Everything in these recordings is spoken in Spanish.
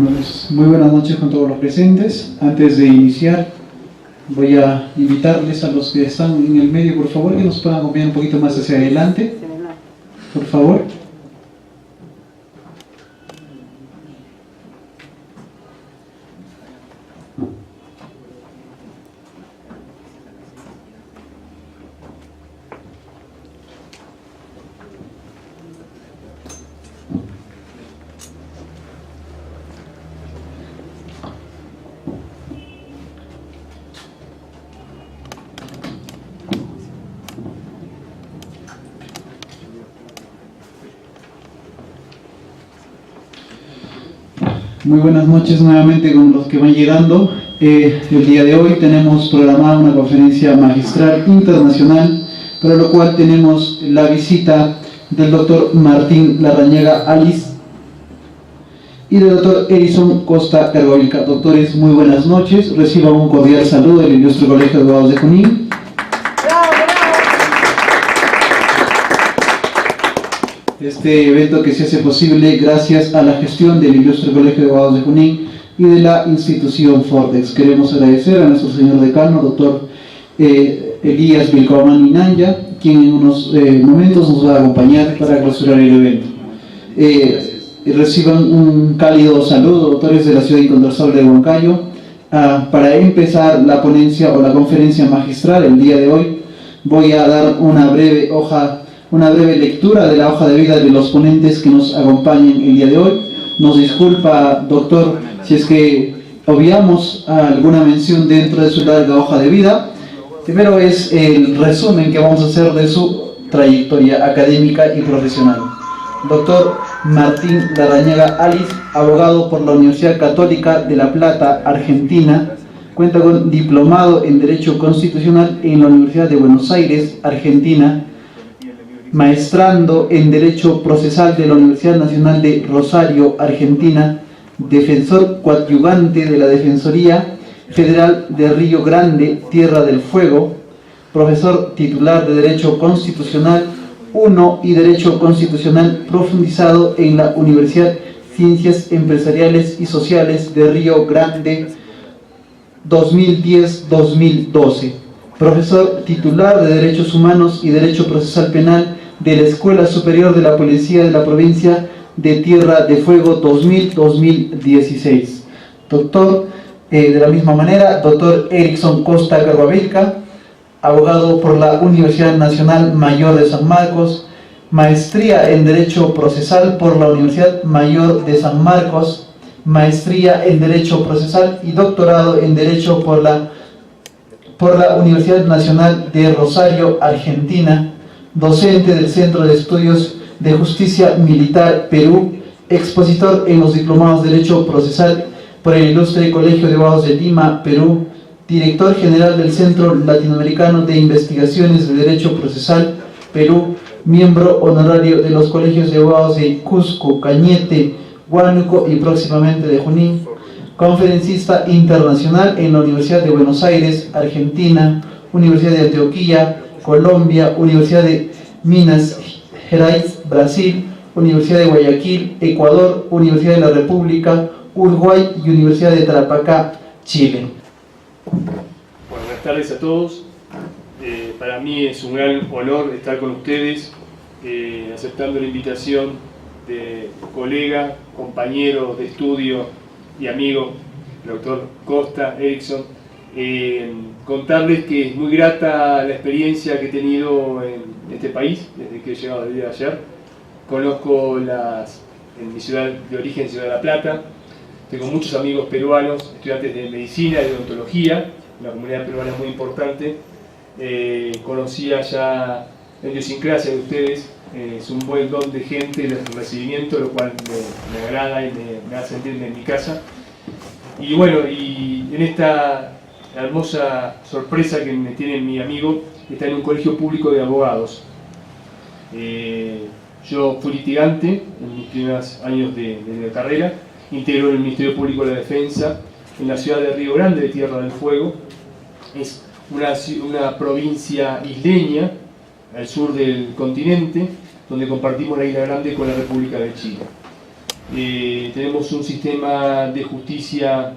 Bueno, muy buenas noches con todos los presentes. Antes de iniciar, voy a invitarles a los que están en el medio, por favor, que nos puedan acompañar un poquito más hacia adelante, por favor. Muy buenas noches nuevamente con los que van llegando. El día de hoy tenemos programada una conferencia magistral internacional, para lo cual tenemos la visita del doctor Martín Larrañaga Alice y del doctor Erickson Costa Cargovilca. Doctores, muy buenas noches. Reciban un cordial saludo del Ilustre Colegio de Abogados de Junín. Este evento que se hace posible gracias a la gestión del Ilustre Colegio de Abogados de Junín y de la institución Fortex. Queremos agradecer a nuestro señor decano, doctor Elías Vilcomán Minanya, quien en unos momentos nos va a acompañar para clausurar el evento. Reciban un cálido saludo, doctores de la ciudad incontrastable de Huancayo. Para empezar la ponencia o la conferencia magistral el día de hoy, voy a dar una breve lectura de la hoja de vida de los ponentes que nos acompañan el día de hoy. Nos disculpa, doctor, si es que obviamos alguna mención dentro de su larga hoja de vida. Primero es el resumen que vamos a hacer de su trayectoria académica y profesional. Doctor Martín Larrañaga Alice, abogado por la Universidad Católica de La Plata, Argentina. Cuenta con diplomado en Derecho Constitucional en la Universidad de Buenos Aires, Argentina. Maestrando en Derecho Procesal de la Universidad Nacional de Rosario, Argentina, defensor coadyuvante de la Defensoría Federal de Río Grande, Tierra del Fuego, profesor titular de Derecho Constitucional 1 y Derecho Constitucional profundizado en la Universidad Ciencias Empresariales y Sociales de Río Grande 2010-2012, profesor titular de Derechos Humanos y Derecho Procesal Penal de la Escuela Superior de la Policía de la Provincia de Tierra de Fuego 2000-2016. Doctor, de la misma manera, doctor Erickson Costa Cargovilca, abogado por la Universidad Nacional Mayor de San Marcos, maestría en Derecho Procesal por la Universidad Mayor de San Marcos, maestría en Derecho Procesal y doctorado en Derecho por la Universidad Nacional de Rosario, Argentina, docente del Centro de Estudios de Justicia Militar Perú, expositor en los diplomados de Derecho Procesal por el Ilustre Colegio de Abogados de Lima, Perú, director general del Centro Latinoamericano de Investigaciones de Derecho Procesal, Perú, miembro honorario de los Colegios de Abogados de Cusco, Cañete, Huánuco y próximamente de Junín, conferencista internacional en la Universidad de Buenos Aires, Argentina, Universidad de Antioquia, Colombia, Universidad de Minas Gerais, Brasil, Universidad de Guayaquil, Ecuador, Universidad de la República, Uruguay y Universidad de Tarapacá, Chile. Bueno, buenas tardes a todos. Para mí es un gran honor estar con ustedes, aceptando la invitación de colega, compañero de estudio y amigo, el doctor Costa Erickson. Contarles que es muy grata la experiencia que he tenido en este país desde que he llegado el día de ayer. Conozco en mi ciudad de origen, Ciudad de La Plata. Tengo muchos amigos peruanos, estudiantes de medicina y de odontología. La comunidad peruana es muy importante. Conocía ya la idiosincrasia de ustedes. Es un buen don de gente, el recibimiento, lo cual me agrada y me hace sentirme en mi casa. Y bueno, y en esta hermosa sorpresa que me tiene mi amigo, está en un colegio público de abogados. Yo fui litigante en mis primeros años de carrera, integro en el Ministerio Público de la Defensa en la ciudad de Río Grande, de Tierra del Fuego. Es una provincia isleña al sur del continente, donde compartimos la Isla Grande con la República de Chile. Tenemos un sistema de justicia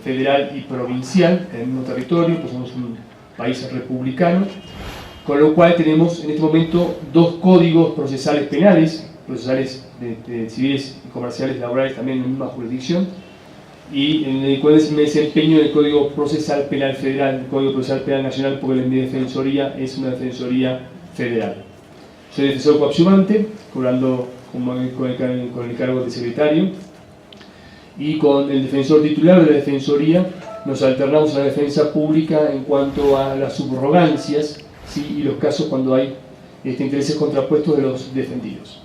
federal y provincial en el mismo territorio, pues somos un país republicano, con lo cual tenemos en este momento dos códigos procesales penales, procesales de civiles y comerciales laborales también en la misma jurisdicción, y en el cual me desempeño en el Código Procesal Penal Federal, el Código Procesal Penal Nacional, porque mi defensoría es una defensoría federal. Soy defensor coadyuvante, cobrando con el cargo de secretario, y con el defensor titular de la defensoría nos alternamos a la defensa pública en cuanto a las subrogancias, ¿sí? Y los casos cuando hay intereses contrapuestos de los defendidos.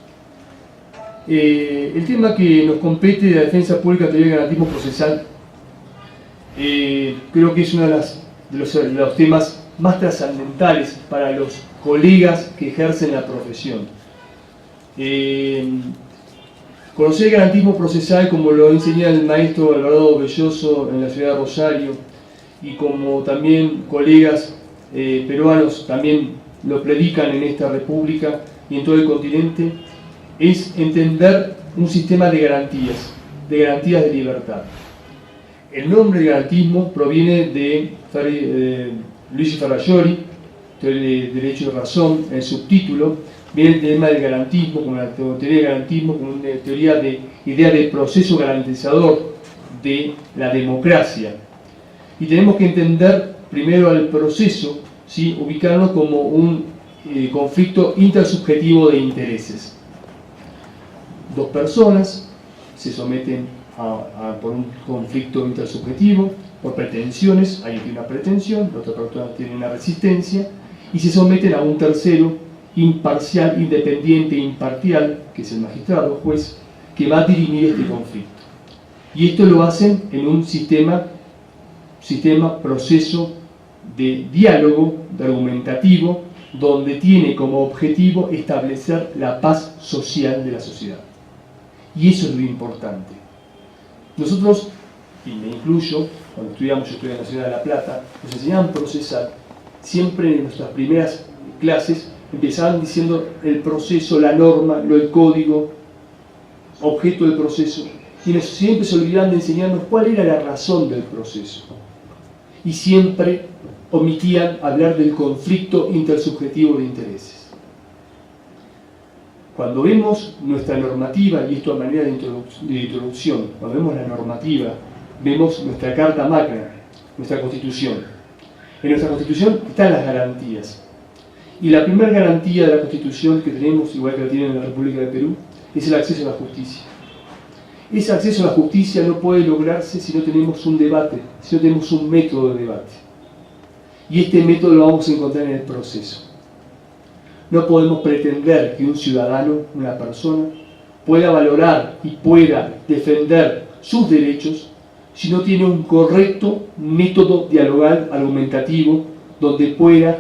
El tema que nos compete de la defensa pública teoría del garantismo procesal creo que es uno de los temas más trascendentales para los colegas que ejercen la profesión. Conocer el garantismo procesal, como lo enseña el maestro Alvarado Belloso en la ciudad de Rosario, y como también colegas peruanos también lo predican en esta república y en todo el continente, es entender un sistema de garantías de libertad. El nombre de garantismo proviene de Luigi Ferrajoli, de Derecho y Razón. El subtítulo viene el tema del garantismo, como la teoría de garantismo, como una teoría de idea de proceso garantizador de la democracia. Y tenemos que entender primero al proceso, ¿sí? Ubicarlo como un conflicto intersubjetivo de intereses. Dos personas se someten por un conflicto intersubjetivo, por pretensiones, alguien tiene una pretensión, la otra persona tiene una resistencia, y se someten a un tercero imparcial, independiente e imparcial, que es el magistrado, juez, que va a dirimir este conflicto. Y esto lo hacen en un proceso de diálogo, de argumentativo, donde tiene como objetivo establecer la paz social de la sociedad. Y eso es lo importante. Nosotros, y me incluyo, cuando estudiamos, yo estudié en la ciudad de La Plata, nos enseñaban procesal. Siempre en nuestras primeras clases empezaban diciendo el proceso, la norma, el código, objeto del proceso, y siempre se olvidaban de enseñarnos cuál era la razón del proceso. Y siempre omitían hablar del conflicto intersubjetivo de intereses. Cuando vemos nuestra normativa, y esto a manera de introducción, cuando vemos la normativa, vemos nuestra Carta Magna, nuestra Constitución. En nuestra Constitución están las garantías. Y la primera garantía de la Constitución que tenemos, igual que la tiene la República de Perú, es el acceso a la justicia. Ese acceso a la justicia no puede lograrse si no tenemos un debate, si no tenemos un método de debate. Y este método lo vamos a encontrar en el proceso. No podemos pretender que un ciudadano, una persona, pueda valorar y pueda defender sus derechos si no tiene un correcto método dialogal argumentativo donde pueda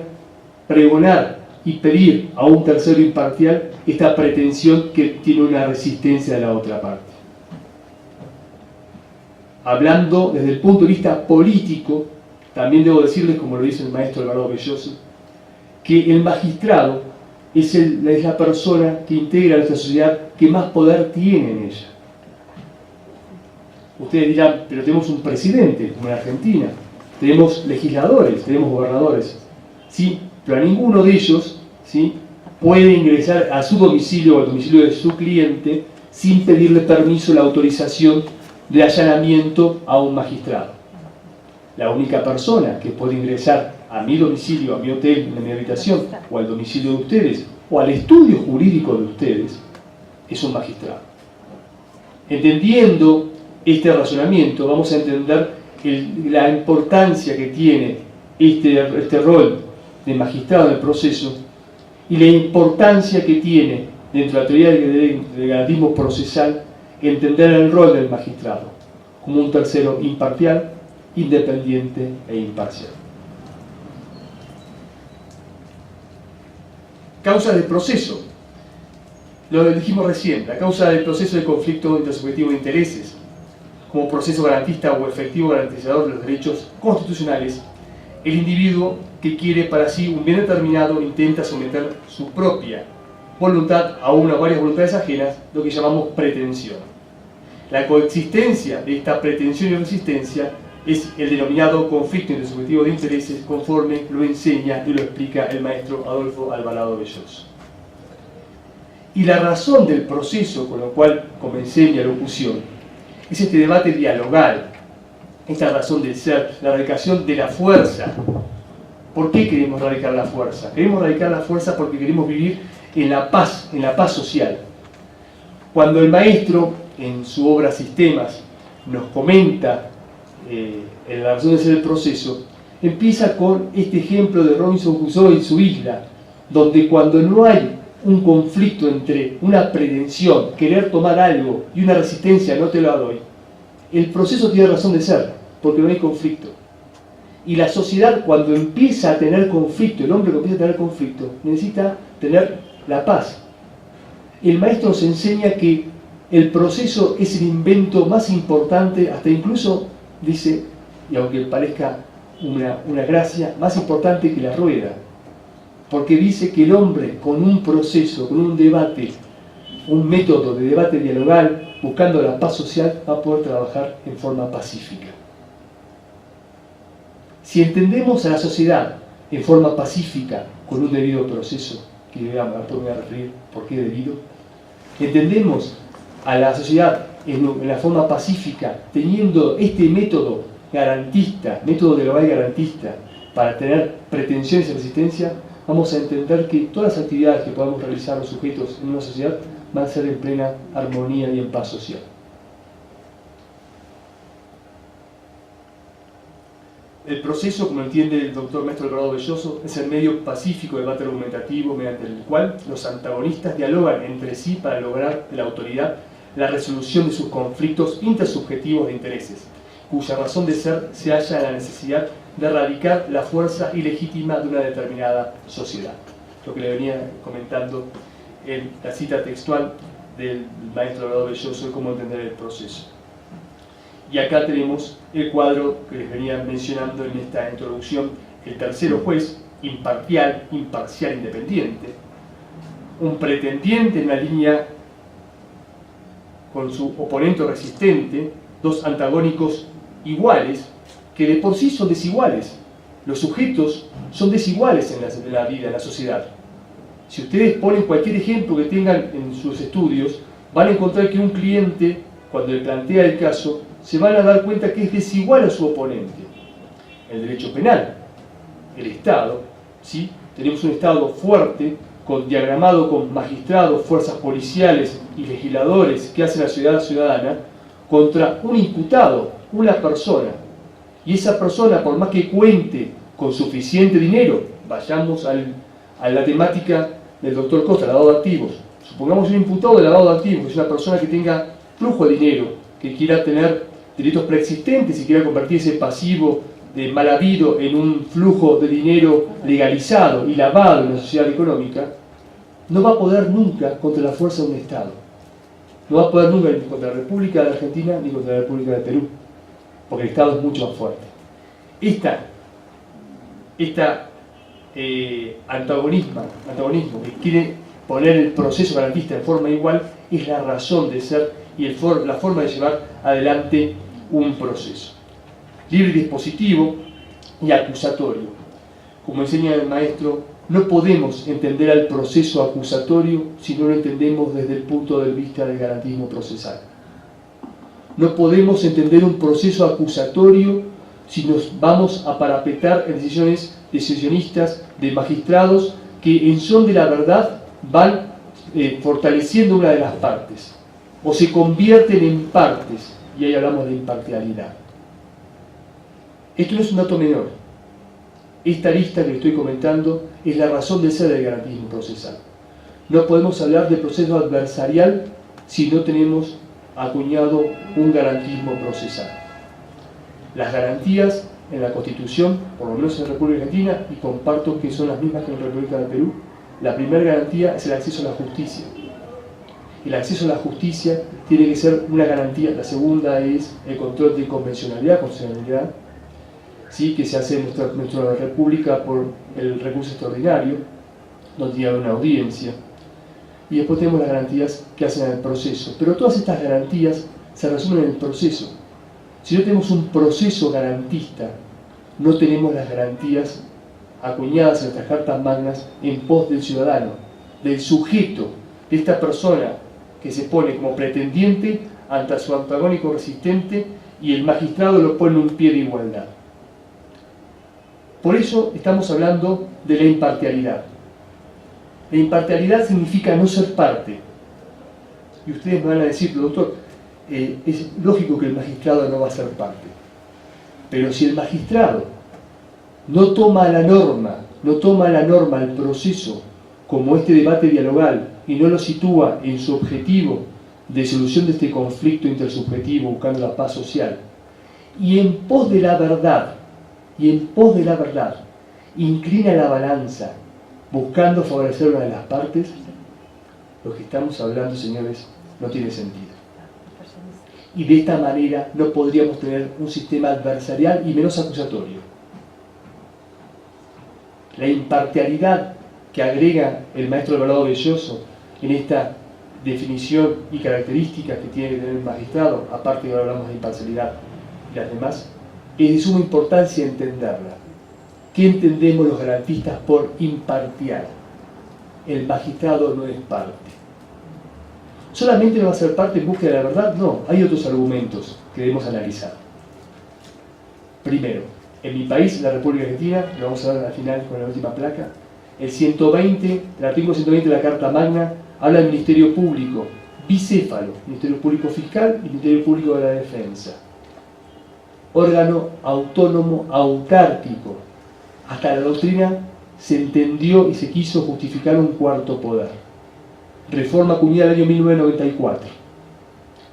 pregonar y pedir a un tercero imparcial esta pretensión que tiene una resistencia de la otra parte. Hablando desde el punto de vista político, también debo decirles, como lo dice el maestro Alvarado Belloso, que el magistrado es la persona que integra nuestra sociedad que más poder tiene en ella. Ustedes dirán, pero tenemos un presidente, como en Argentina, tenemos legisladores, tenemos gobernadores, ¿sí? Pero a ninguno de ellos, ¿sí?, puede ingresar a su domicilio o al domicilio de su cliente sin pedirle permiso, la autorización de allanamiento a un magistrado. La única persona que puede ingresar a mi domicilio, a mi hotel, a mi habitación, o al domicilio de ustedes, o al estudio jurídico de ustedes, es un magistrado. Entendiendo este razonamiento, vamos a entender la importancia que tiene este rol de magistrado en el proceso y la importancia que tiene dentro de la teoría del garantismo procesal entender el rol del magistrado como un tercero imparcial, independiente e imparcial. Causa del proceso. Lo dijimos recién, la causa del proceso de conflicto intersubjetivo de intereses, como proceso garantista o efectivo garantizador de los derechos constitucionales, el individuo que quiere para sí un bien determinado intenta someter su propia voluntad a una o varias voluntades ajenas, lo que llamamos pretensión. La coexistencia de esta pretensión y resistencia es el denominado conflicto intersubjetivo de intereses, conforme lo enseña y lo explica el maestro Adolfo Alvarado Belloso. Y la razón del proceso con lo cual comencé mi alocución es este debate dialogal, esta razón del ser, la erradicación de la fuerza. ¿Por qué queremos erradicar la fuerza? Queremos erradicar la fuerza porque queremos vivir en la paz social. Cuando el maestro, en su obra Sistemas, nos comenta en la razón de ser del proceso, empieza con este ejemplo de Robinson Crusoe y su isla, donde cuando no hay un conflicto entre una pretensión, querer tomar algo, y una resistencia, no te lo doy, el proceso tiene razón de ser, porque no hay conflicto. Y la sociedad, cuando empieza a tener conflicto, el hombre que empieza a tener conflicto, necesita tener la paz. El maestro nos enseña que el proceso es el invento más importante, hasta incluso, dice, y aunque parezca una gracia, más importante que la rueda. Porque dice que el hombre, con un proceso, con un debate, un método de debate dialogal, buscando la paz social, va a poder trabajar en forma pacífica. Si entendemos a la sociedad en forma pacífica, con un debido proceso, que me voy a referir por qué debido, entendemos a la sociedad en la forma pacífica, teniendo este método garantista, método dialogal garantista, para tener pretensiones y resistencia, vamos a entender que todas las actividades que podamos realizar los sujetos en una sociedad van a ser en plena armonía y en paz social. El proceso, como entiende el doctor maestro Alvarado Belloso, es el medio pacífico de debate argumentativo mediante el cual los antagonistas dialogan entre sí para lograr la autoridad, la resolución de sus conflictos intersubjetivos de intereses, cuya razón de ser se halla en la necesidad de erradicar la fuerza ilegítima de una determinada sociedad. Lo que le venía comentando en la cita textual del maestro Alvarado Belloso de cómo entender el proceso. Y acá tenemos el cuadro que les venía mencionando en esta introducción: el tercero juez, imparcial, independiente, un pretendiente en la línea con su oponente resistente, dos antagónicos iguales, que de por sí son desiguales. Los sujetos son desiguales en la vida, en la sociedad. Si ustedes ponen cualquier ejemplo que tengan en sus estudios, van a encontrar que un cliente, cuando le plantea el caso, se van a dar cuenta que es desigual a su oponente. El derecho penal, el Estado, ¿sí? Tenemos un Estado fuerte, diagramado con magistrados, fuerzas policiales y legisladores que hacen la sociedad ciudadana, contra un imputado, una persona. Y esa persona, por más que cuente con suficiente dinero, vayamos a la temática del doctor Costa, lavado de activos. Supongamos un imputado de lavado de activos, que es una persona que tenga flujo de dinero, que quiera tener delitos preexistentes y quiera convertir ese pasivo de mal habido en un flujo de dinero legalizado y lavado en la sociedad económica, no va a poder nunca contra la fuerza de un Estado. No va a poder nunca ni contra la República de Argentina ni contra la República de Perú, porque el Estado es mucho más fuerte. Antagonismo que quiere poner el proceso garantista en forma igual es la razón de ser y la forma de llevar adelante un proceso. Libre y dispositivo y acusatorio. Como enseña el maestro, no podemos entender al proceso acusatorio si no lo entendemos desde el punto de vista del garantismo procesal. No podemos entender un proceso acusatorio si nos vamos a parapetar en decisiones decisionistas de magistrados que en son de la verdad van fortaleciendo una de las partes o se convierten en partes, y ahí hablamos de imparcialidad. Esto no es un dato menor. Esta lista que estoy comentando es la razón de ser del garantismo procesal. No podemos hablar de proceso adversarial si no tenemos acuñado un garantismo procesal. Las garantías en la Constitución, por lo menos en la República Argentina, y comparto que son las mismas que en la República de Perú, la primera garantía es el acceso a la justicia. El acceso a la justicia tiene que ser una garantía. La segunda es el control de convencionalidad, constitucionalidad, ¿sí? Que se hace en nuestra República por el recurso extraordinario, donde tiene una audiencia. Y después tenemos las garantías que hacen al proceso. Pero todas estas garantías se resumen en el proceso. Si no tenemos un proceso garantista, no tenemos las garantías acuñadas en nuestras cartas magnas en pos del ciudadano, del sujeto, de esta persona que se pone como pretendiente ante su antagónico resistente y el magistrado lo pone en un pie de igualdad. Por eso estamos hablando de la imparcialidad. La imparcialidad significa no ser parte. Y ustedes me van a decir, doctor, es lógico que el magistrado no va a ser parte. Pero si el magistrado no toma la norma, el proceso, como este debate dialogal, y no lo sitúa en su objetivo de solución de este conflicto intersubjetivo, buscando la paz social, y en pos de la verdad, inclina la balanza, buscando favorecer una de las partes, lo que estamos hablando, señores, no tiene sentido. Y de esta manera no podríamos tener un sistema adversarial y menos acusatorio. La imparcialidad que agrega el maestro Alvarado Belloso en esta definición y características que tiene que tener el magistrado, aparte de que ahora hablamos de imparcialidad y las demás, es de suma importancia entenderla. ¿Qué entendemos los garantistas por imparcial? El magistrado no es parte. ¿Solamente no va a ser parte en búsqueda de la verdad? No, hay otros argumentos que debemos analizar. Primero, en mi país, la República Argentina, lo vamos a ver al final con la última placa, el artículo 120 de la Carta Magna habla del Ministerio Público, bicéfalo, Ministerio Público Fiscal y Ministerio Público de la Defensa. Órgano autónomo, autárquico. Hasta la doctrina se entendió y se quiso justificar un cuarto poder. Reforma acuñada el año 1994,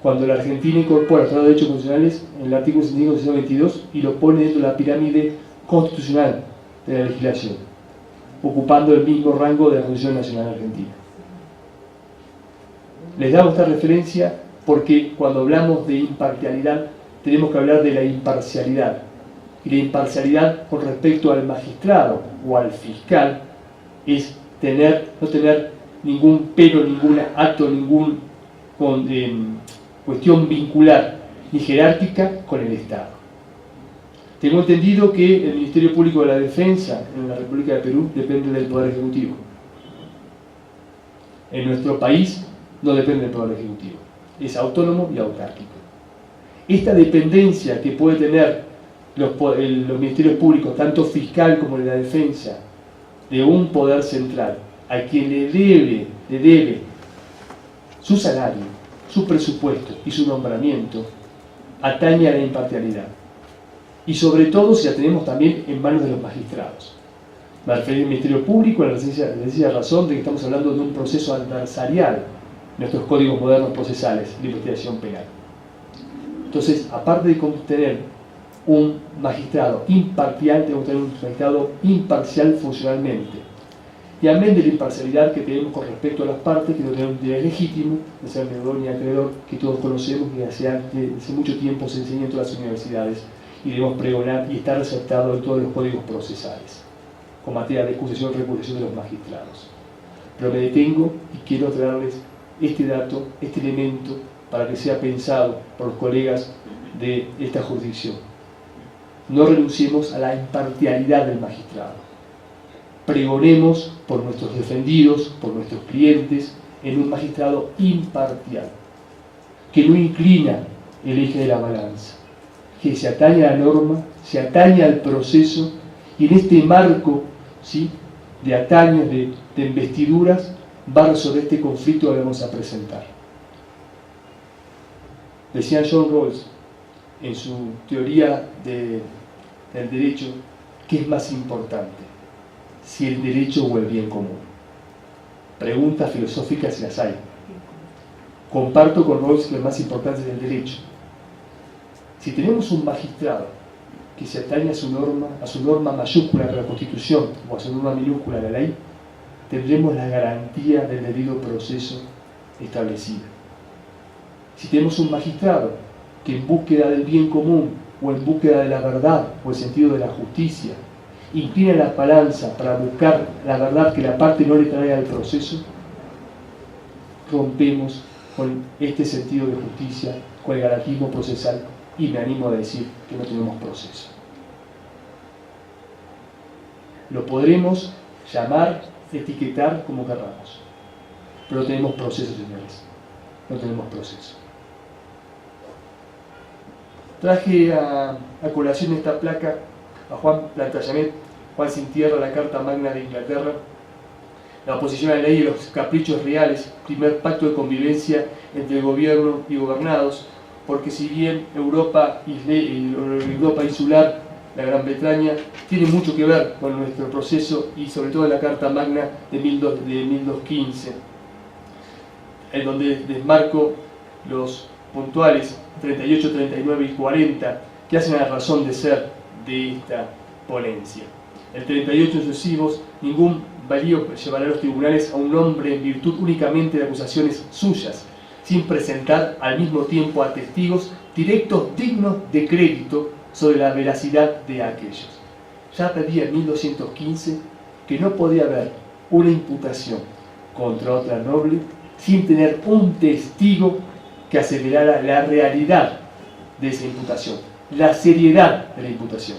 cuando la Argentina incorpora los Tratados de Derechos Constitucionales en el artículo 65-122 y lo pone dentro de la pirámide constitucional de la legislación, ocupando el mismo rango de la Constitución Nacional Argentina. Les damos esta referencia porque cuando hablamos de imparcialidad tenemos que hablar de la imparcialidad. Y la imparcialidad con respecto al magistrado o al fiscal es no tener ningún pero, ningún acto, ninguna cuestión vincular ni jerárquica con el Estado. Tengo entendido que el Ministerio Público de la Defensa en la República de Perú depende del Poder Ejecutivo. En nuestro país no depende del Poder Ejecutivo, es autónomo y autárquico. Esta dependencia que puede tener los ministerios públicos, tanto fiscal como de la defensa, de un poder central, a quien le debe su salario, su presupuesto y su nombramiento, atañe a la imparcialidad. Y sobre todo si la tenemos también en manos de los magistrados. Me refiero al Ministerio Público, a la sencilla razón de que estamos hablando de un proceso adversarial, nuestros códigos modernos procesales de investigación penal. Entonces, aparte de tener un magistrado imparcial, tenemos que tener un magistrado imparcial funcionalmente. Y amén de la imparcialidad que tenemos con respecto a las partes, que no tenemos un derecho legítimo de ser deudor ni acreedor, que todos conocemos y hace mucho tiempo se enseña en todas las universidades y debemos pregonar y estar aceptado en todos los códigos procesales, con materia de acusación y recusación de los magistrados. Pero me detengo y quiero traerles este dato, este elemento, para que sea pensado por los colegas de esta jurisdicción. No renunciemos a la imparcialidad del magistrado. Pregonemos por nuestros defendidos, por nuestros clientes, en un magistrado imparcial, que no inclina el eje de la balanza, que se atañe a la norma, se atañe al proceso, y en este marco, ¿sí?, de ataños, de investiduras, va a resolver este conflicto que vamos a presentar. Decía John Rawls, en su teoría del derecho, ¿qué es más importante? Si el derecho o el bien común. Preguntas filosóficas si las hay. Comparto con Rawls que lo más importante es el derecho. Si tenemos un magistrado que se atañe a su norma mayúscula de la Constitución o a su norma minúscula de la ley, tendremos la garantía del debido proceso establecido. Si tenemos un magistrado que en búsqueda del bien común o en búsqueda de la verdad o el sentido de la justicia inclina la balanza para buscar la verdad que la parte no le trae al proceso, rompemos con este sentido de justicia, con el garantismo procesal y me animo a decir que no tenemos proceso. Lo podremos llamar, etiquetar como querramos, pero no tenemos proceso, señores. No tenemos proceso. Traje a colación esta placa a Juan Plantagenet, Juan sin tierra, la Carta Magna de Inglaterra, la oposición a la ley y los caprichos reales, primer pacto de convivencia entre gobierno y gobernados, porque si bien Europa insular, la Gran Bretaña, tiene mucho que ver con nuestro proceso y sobre todo en la Carta Magna de 1215, en donde desmarco los puntuales 38, 39 y 40 que hacen la razón de ser de esta ponencia. El 38 sucesivos, ningún valío llevará a los tribunales a un hombre en virtud únicamente de acusaciones suyas, sin presentar al mismo tiempo a testigos directos dignos de crédito sobre la veracidad de aquellos. Ya pedía en 1215 que no podía haber una imputación contra otra noble sin tener un testigo que aseverara la realidad de esa imputación, la seriedad de la imputación.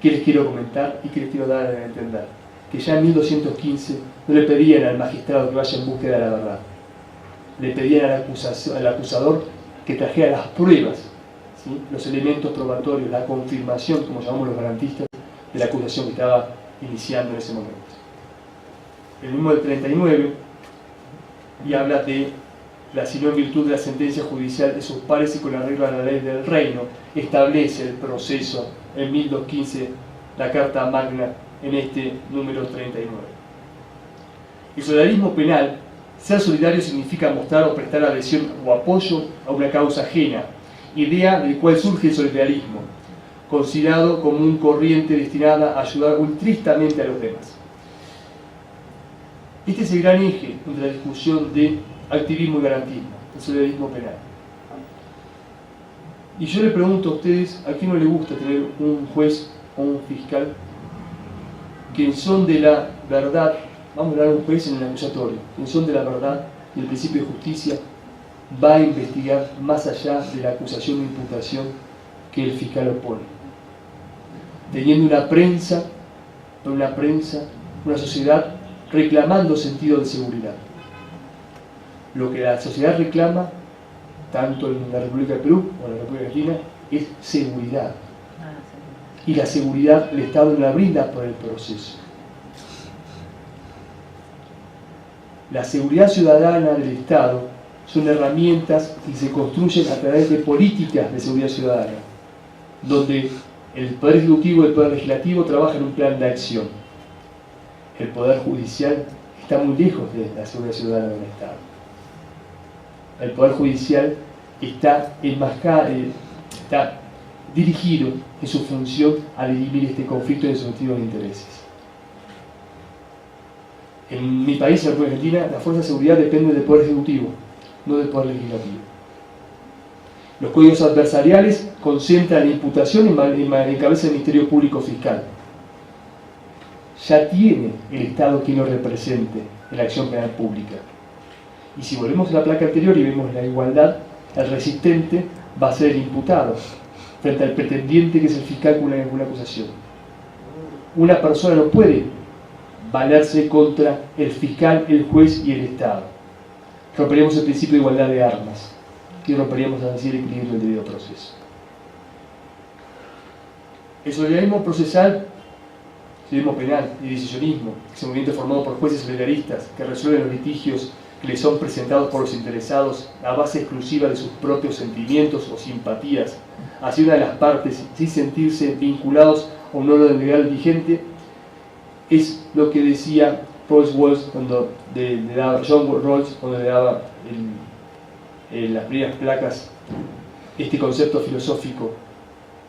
¿Qué les quiero comentar y qué les quiero dar a entender? Que ya en 1215 no le pedían al magistrado que vaya en búsqueda de la verdad, le pedían al acusador que trajera las pruebas, ¿sí?, los elementos probatorios, la confirmación, como llamamos los garantistas, de la acusación que estaba iniciando en ese momento. El número del 39 y habla de la sino en virtud de la sentencia judicial de sus pares y con arreglo a la ley del reino, establece el proceso en 1215, la Carta Magna, en este número 39. El solidarismo penal, ser solidario significa mostrar o prestar adhesión o apoyo a una causa ajena, idea del cual surge el solidarismo, considerado como una corriente destinada a ayudar altruistamente a los demás. Este es el gran eje entre la discusión de activismo y garantismo, el solidarismo penal. Y yo le pregunto a ustedes, ¿a quién no le gusta tener un juez o un fiscal que en son de la verdad, vamos a hablar de un juez en el acusatorio, en son de la verdad y el principio de justicia, va a investigar más allá de la acusación o imputación que el fiscal opone? Teniendo una sociedad reclamando sentido de seguridad. Lo que la sociedad reclama, tanto en la República de Perú como en la República Argentina, es seguridad. Y la seguridad el Estado no la brinda por el proceso. La seguridad ciudadana del Estado son herramientas que se construyen a través de políticas de seguridad ciudadana, donde el Poder Ejecutivo y el Poder Legislativo trabajan en un plan de acción. El Poder Judicial está muy lejos de la seguridad ciudadana del Estado. El Poder Judicial está dirigido en su función a dirimir este conflicto de sentido de intereses. En mi país, en la República Argentina, la fuerza de seguridad depende del Poder Ejecutivo, no del Poder Legislativo. Los códigos adversariales concentran la imputación en cabeza del Ministerio Público Fiscal. Ya tiene el Estado quien lo represente en la acción penal pública. Y si volvemos a la placa anterior y vemos la igualdad, el resistente va a ser el imputado frente al pretendiente, que es el fiscal con una acusación. Una persona no puede valerse contra el fiscal, el juez y el Estado. Romperíamos el principio de igualdad de armas y romperíamos así el equilibrio del debido proceso. El solidarismo procesal, solidarismo penal y decisionismo, es un movimiento formado por jueces solidaristas que resuelven los litigios que les son presentados por los interesados a base exclusiva de sus propios sentimientos o simpatías hacia una de las partes sin sentirse vinculados a un orden legal vigente, es lo que decía Rawls cuando le daba John Rawls cuando le daba en las primeras placas este concepto filosófico.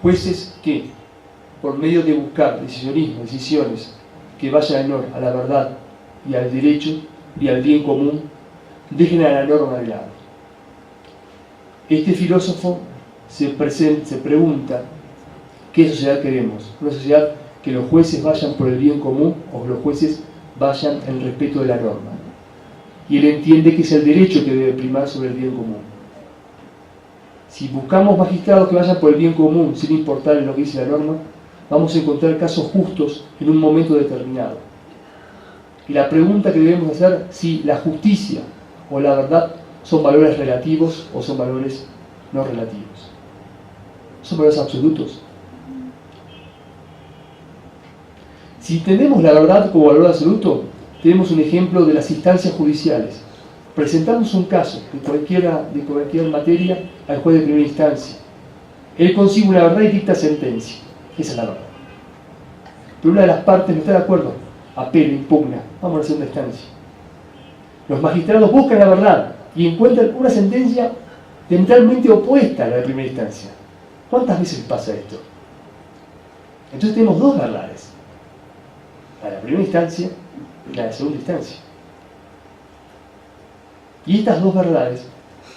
Jueces que, por medio de buscar decisiones que vayan en honor a la verdad y al derecho y al bien común, dejen a la norma de lado. Este filósofo se pregunta ¿qué sociedad queremos? ¿Una sociedad que los jueces vayan por el bien común o que los jueces vayan en respeto de la norma? Y él entiende que es el derecho que debe primar sobre el bien común. Si buscamos magistrados que vayan por el bien común, sin importar en lo que dice la norma, vamos a encontrar casos justos en un momento determinado. Y la pregunta que debemos hacer es si la justicia o la verdad son valores relativos o son valores no relativos. ¿Son valores absolutos? Si entendemos la verdad como valor absoluto, tenemos un ejemplo de las instancias judiciales. Presentamos un caso de cualquier materia al juez de primera instancia. Él consigue una verdad y dicta sentencia. Esa es la verdad. Pero una de las partes no está de acuerdo, apela, impugna, vamos a la segunda instancia. Los magistrados buscan la verdad y encuentran una sentencia diametralmente opuesta a la de primera instancia. ¿Cuántas veces pasa esto? Entonces tenemos dos verdades. La de la primera instancia y la de la segunda instancia. Y estas dos verdades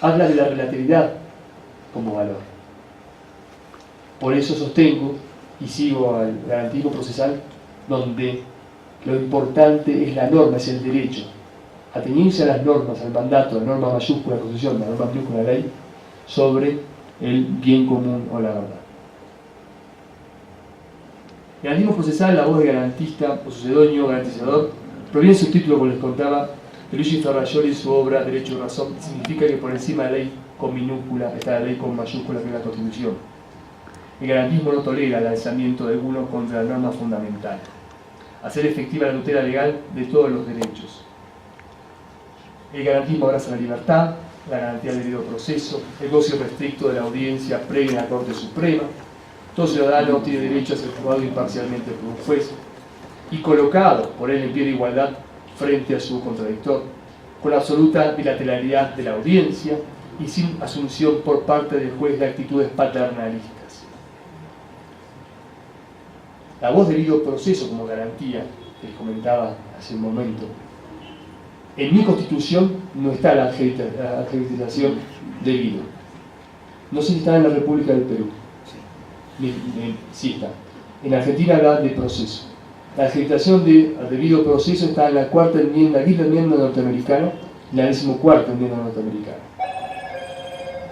hablan de la relatividad como valor. Por eso sostengo y sigo al garantismo procesal, donde lo importante es la norma, es el derecho. Ateniéndose a las normas, al mandato, la norma mayúscula, la Constitución, la norma minúscula, la ley, sobre el bien común o la verdad. El garantismo procesal, la voz de garantista, o sucedonio, garantizador, proviene de su título, como les contaba, de Luigi Ferrajoli y su obra Derecho y Razón. Significa que por encima de la ley con minúscula está la ley con mayúscula, que es la Constitución. El garantismo no tolera el alzamiento de uno contra la norma fundamental. Hacer efectiva la tutela legal de todos los derechos. El garantismo abraza la libertad, la garantía del debido proceso, el goce restricto de la audiencia previa en la Corte Suprema. Todo ciudadano tiene derecho a ser juzgado imparcialmente por un juez y colocado por él en pie de igualdad frente a su contradictor, con absoluta bilateralidad de la audiencia y sin asunción por parte del juez de actitudes paternalistas. La voz del debido proceso como garantía, que les comentaba hace un momento, en mi Constitución no está la adjetivación debido. No sé si está en la República del Perú. Sí está. En Argentina habla de proceso. La adjetivación de debido proceso está en la quinta enmienda norteamericana y la 14ª enmienda norteamericana.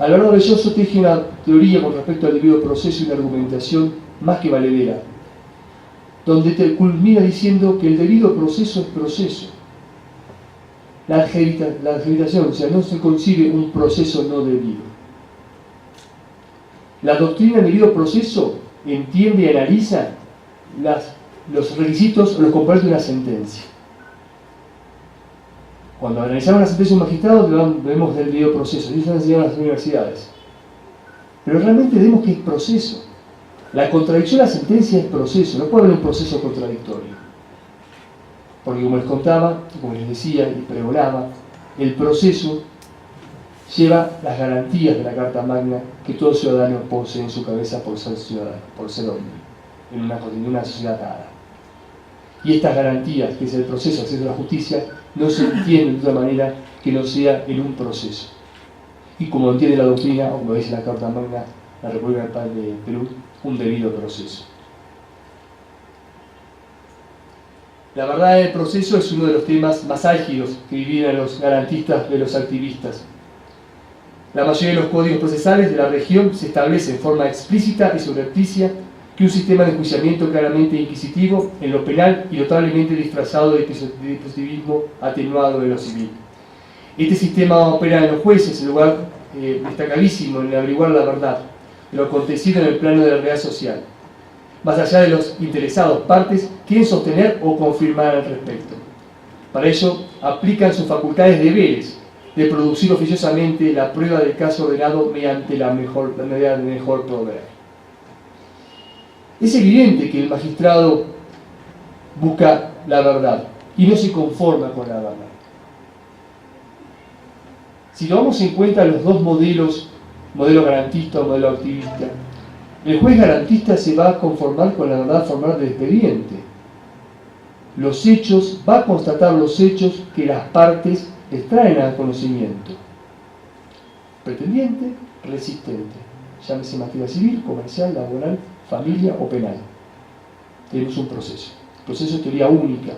Alvarado Belloso teje una teoría con respecto al debido proceso y una argumentación más que valedera, donde te culmina diciendo que el debido proceso es proceso. La adjetivación, o sea, no se concibe un proceso no debido. La doctrina del debido proceso entiende y analiza los requisitos o los componentes de una sentencia. Cuando analizamos una sentencia de un magistrado, vemos del debido proceso, y eso se enseña en las universidades. Pero realmente vemos que es proceso. La contradicción de la sentencia es proceso, no puede haber un proceso contradictorio. Porque como les contaba, como les decía y pregonaba, el proceso lleva las garantías de la Carta Magna que todo ciudadano posee en su cabeza por ser ciudadano, por ser hombre, en una sociedad dada. Y estas garantías, que es el proceso de acceso a la justicia, no se entienden de otra manera que no sea en un proceso. Y como lo entiende la doctrina, o como dice la Carta Magna, la República de Perú, un debido proceso. La verdad del proceso es uno de los temas más álgidos que dividen a los garantistas de los activistas. La mayoría de los códigos procesales de la región se establece en forma explícita y subrepticia que un sistema de enjuiciamiento claramente inquisitivo en lo penal y notablemente disfrazado de dispositivismo atenuado de lo civil. Este sistema opera en los jueces en lugar destacadísimo en averiguar la verdad de lo acontecido en el plano de la realidad social, más allá de los interesados partes quieren sostener o confirmar al respecto. Para ello, aplican sus facultades deberes de producir oficiosamente la prueba del caso ordenado mediante la medida de mejor proveer. Es evidente que el magistrado busca la verdad y no se conforma con la verdad. Si tomamos en cuenta los dos modelos, modelo garantista o modelo activista, el juez garantista se va a conformar con la verdad formal del expediente. Los hechos, va a constatar los hechos que las partes extraen al conocimiento. Pretendiente, resistente, llámese materia civil, comercial, laboral, familia o penal. Tenemos un proceso. El proceso es teoría única.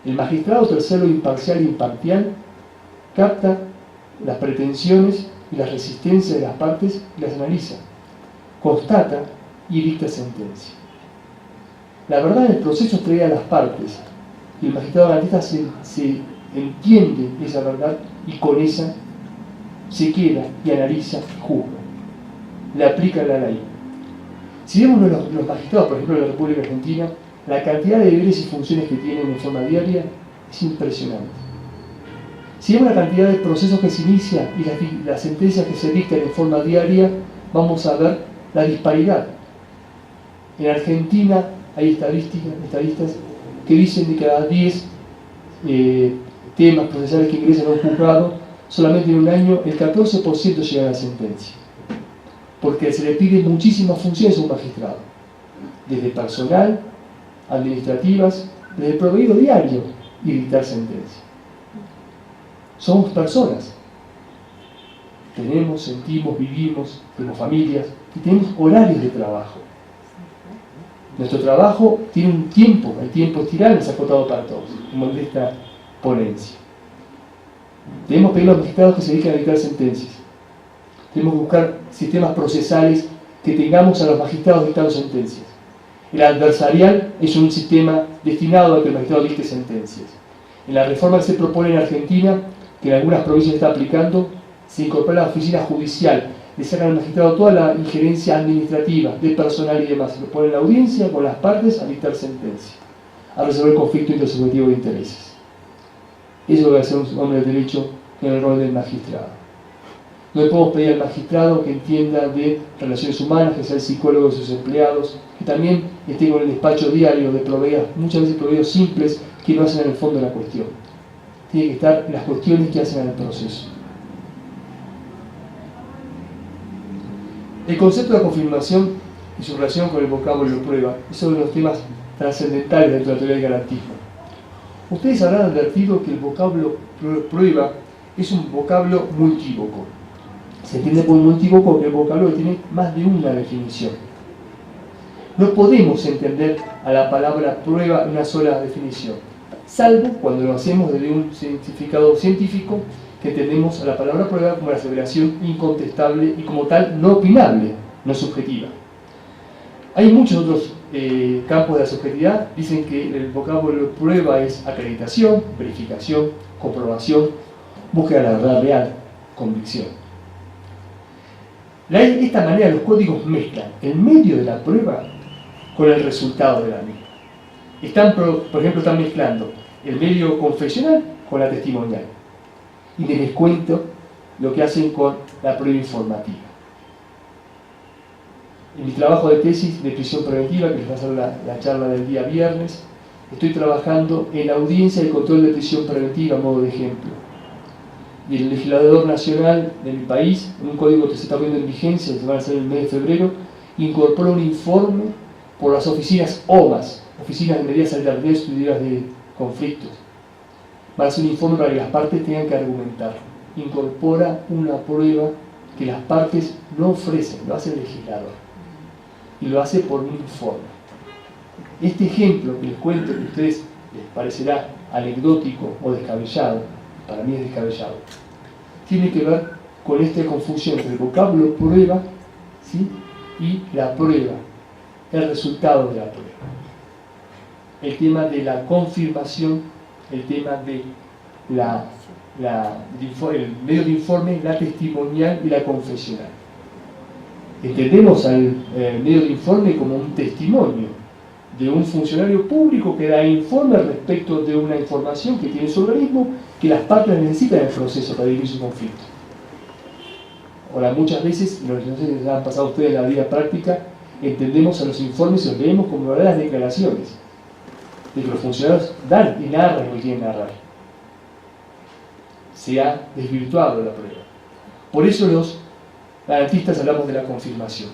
El magistrado tercero imparcial e imparcial capta las pretensiones y las resistencias de las partes y las analiza, constata y dicta sentencia. La verdad del proceso es traída a las partes y el magistrado garantista se entiende esa verdad y con esa se queda y analiza y juzga. Le aplica la ley. Si vemos los magistrados, por ejemplo, de la República Argentina, la cantidad de deberes y funciones que tienen en forma diaria es impresionante. Si vemos la cantidad de procesos que se inicia y las sentencias que se dictan en forma diaria, vamos a ver la disparidad. En Argentina hay estadistas que dicen que cada 10 temas procesales que ingresan a un juzgado, solamente en un año el 14% llega a la sentencia. Porque se le pide muchísimas funciones a un magistrado, desde personal, administrativas, desde el proveído diario y dictar sentencia. Somos personas. Tenemos, sentimos, vivimos, tenemos familias y tenemos horarios de trabajo. Nuestro trabajo tiene un tiempo, el tiempo es tirano, es acotado para todos, como en esta ponencia. Tenemos que pedir a los magistrados que se dediquen a dictar sentencias. Tenemos que buscar sistemas procesales que tengamos a los magistrados dictando sentencias. El adversarial es un sistema destinado a que el magistrado dicte sentencias. En la reforma que se propone en Argentina, que en algunas provincias está aplicando, se incorpora la oficina judicial, le sacan al magistrado toda la injerencia administrativa, de personal y demás, lo pone en la audiencia con las partes a dictar sentencia, a resolver conflicto intersubjetivo de intereses. Eso es lo que hace un hombre de derecho en el rol del magistrado. No le podemos pedir al magistrado que entienda de relaciones humanas, que sea el psicólogo de sus empleados, que también esté con el despacho diario de proveedores, muchas veces proveedores simples que no hacen en el fondo la cuestión. Tiene que estar en las cuestiones que hacen en el proceso. El concepto de la confirmación y su relación con el vocablo de prueba es uno de los temas trascendentales dentro de la teoría del garantismo. Ustedes habrán advertido que el vocablo prueba es un vocablo multívoco. Se entiende por multívoco que el vocablo tiene más de una definición. No podemos entender a la palabra prueba en una sola definición, salvo cuando lo hacemos desde un significado científico, que entendemos a la palabra prueba como la aseveración incontestable y como tal no opinable, no subjetiva. Hay muchos otros campos de la subjetividad. Dicen que el vocablo prueba es acreditación, verificación, comprobación, búsqueda de la verdad real, convicción. De esta manera los códigos mezclan el medio de la prueba con el resultado de la misma. Por ejemplo, están mezclando el medio confesional con la testimonial. Y les cuento lo que hacen con la prueba informativa. En mi trabajo de tesis de prisión preventiva, que les va a hacer la charla del día viernes, estoy trabajando en la audiencia de control de prisión preventiva a modo de ejemplo. Y el legislador nacional de mi país, en un código que se está poniendo en vigencia, que va a ser el mes de febrero, incorpora un informe por las oficinas OMAS, Oficinas de Medidas Alternativas y de Conflictos. Va a hacer un informe para que las partes tengan que argumentar. Incorpora una prueba que las partes no ofrecen, lo hace el legislador. Y lo hace por un informe. Este ejemplo que les cuento, que a ustedes les parecerá anecdótico o descabellado, para mí es descabellado, tiene que ver con esta confusión entre el vocablo prueba, ¿sí?, y la prueba, el resultado de la prueba. El tema de la confirmación, el tema de el medio de informe, la testimonial y la confesional. Entendemos al medio de informe como un testimonio de un funcionario público que da informe respecto de una información que tiene su organismo que las partes necesitan en el proceso para dirimir su conflicto. Ahora, muchas veces, no sé si les han pasado a ustedes en la vida práctica, entendemos a los informes y los leemos como verdaderas declaraciones de que los funcionarios dan y narran lo que quieren narrar. Se ha desvirtuado la prueba. Por eso los garantistas hablamos de la confirmación.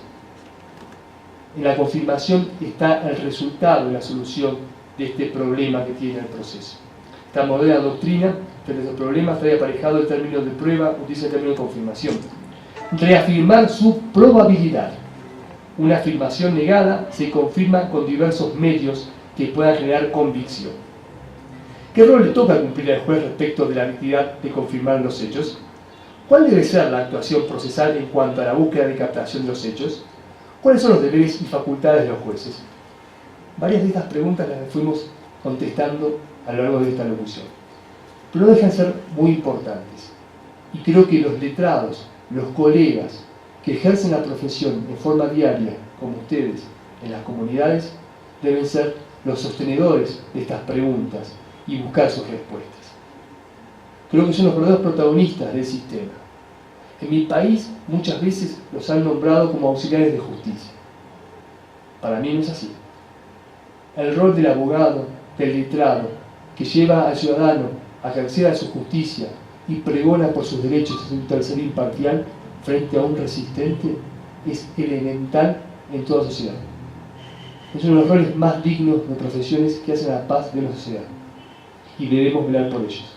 En la confirmación está el resultado y la solución de este problema que tiene el proceso. Esta moderna doctrina, frente a los problemas, trae aparejado el término de prueba, utiliza el término de confirmación. Reafirmar su probabilidad. Una afirmación negada se confirma con diversos medios que puedan generar convicción. ¿Qué rol le toca cumplir al juez respecto de la necesidad de confirmar los hechos? ¿Cuál debe ser la actuación procesal en cuanto a la búsqueda de captación de los hechos? ¿Cuáles son los deberes y facultades de los jueces? Varias de estas preguntas las fuimos contestando a lo largo de esta locución, pero no dejan de ser muy importantes. Y creo que los letrados, los colegas que ejercen la profesión en forma diaria, como ustedes, en las comunidades, deben ser los sostenedores de estas preguntas y buscar sus respuestas. Creo que son los verdaderos protagonistas del sistema. En mi país muchas veces los han nombrado como auxiliares de justicia. Para mí no es así. El rol del abogado, del letrado, que lleva al ciudadano a ejercer a su justicia y pregona por sus derechos en un tercer imparcial frente a un resistente, es elemental en toda sociedad. Es uno de los roles más dignos de profesiones que hacen a la paz de la sociedad, y debemos velar por ellos.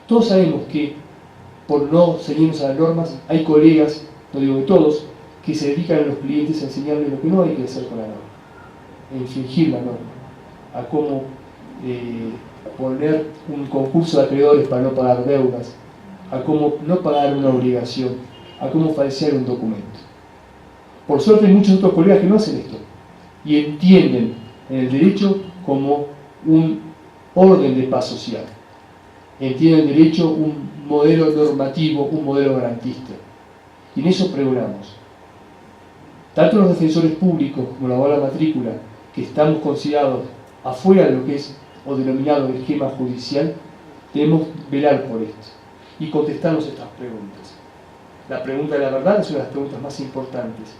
Todos sabemos que, por no ceñirnos a las normas, hay colegas, no digo de todos, que se dedican a los clientes a enseñarles lo que no hay que hacer con la norma, a infringir la norma, a cómo poner un concurso de acreedores para no pagar deudas, a cómo no pagar una obligación, a cómo falsear un documento. Por suerte hay muchos otros colegas que no hacen esto y entienden el derecho como un orden de paz social. Entienden el derecho un modelo normativo, un modelo garantista. Y en eso pregonamos. Tanto los defensores públicos como la abogada matrícula, que estamos considerados afuera de lo que es o denominado el esquema judicial, debemos velar por esto y contestarnos estas preguntas. La pregunta de la verdad es una de las preguntas más importantes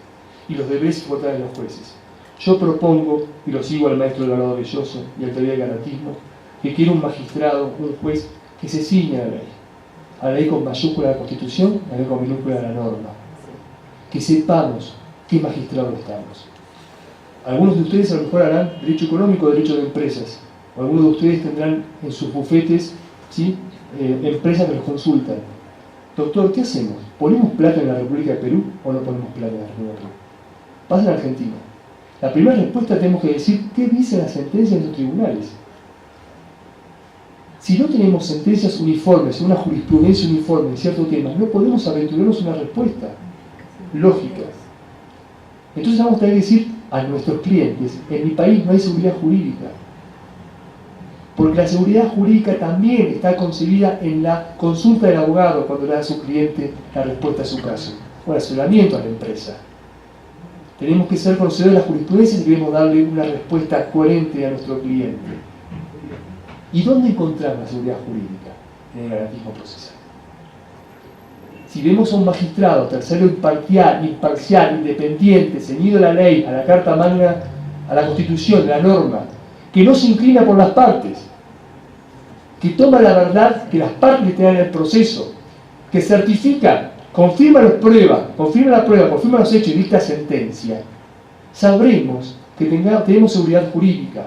y los deberes y facultades de los jueces. Yo propongo, y lo sigo al maestro Eduardo Belloso y al teoría del garantismo, que quiera un magistrado, un juez, que se ciña a la ley con mayúscula de la Constitución, a la ley con minúscula de la norma. Que sepamos qué magistrado estamos. Algunos de ustedes a lo mejor harán derecho económico, derecho de empresas. O algunos de ustedes tendrán en sus bufetes, ¿sí?, empresas que los consultan. Doctor, ¿qué hacemos? ¿Ponemos plata en la República de Perú o no ponemos plata en la República de Perú? Pasa en Argentina. La primera respuesta tenemos que decir qué dicen las sentencias de los tribunales. Si no tenemos sentencias uniformes, una jurisprudencia uniforme en cierto tema, no podemos aventurarnos una respuesta lógica. Entonces vamos a tener que decir a nuestros clientes, en mi país no hay seguridad jurídica. Porque la seguridad jurídica también está concebida en la consulta del abogado cuando le da a su cliente la respuesta a su caso, o el asesoramiento a la empresa. Tenemos que ser conocedores de la jurisprudencia y debemos darle una respuesta coherente a nuestro cliente. ¿Y dónde encontramos la seguridad jurídica? En el garantismo procesal. Si vemos a un magistrado, tercero imparcial, independiente, ceñido a la ley, a la Carta Magna, a la Constitución, a la norma, que no se inclina por las partes, que toma la verdad que las partes tengan en el proceso, que certifica, confirma la prueba, confirma los hechos y dicta sentencia, sabremos que tenemos seguridad jurídica.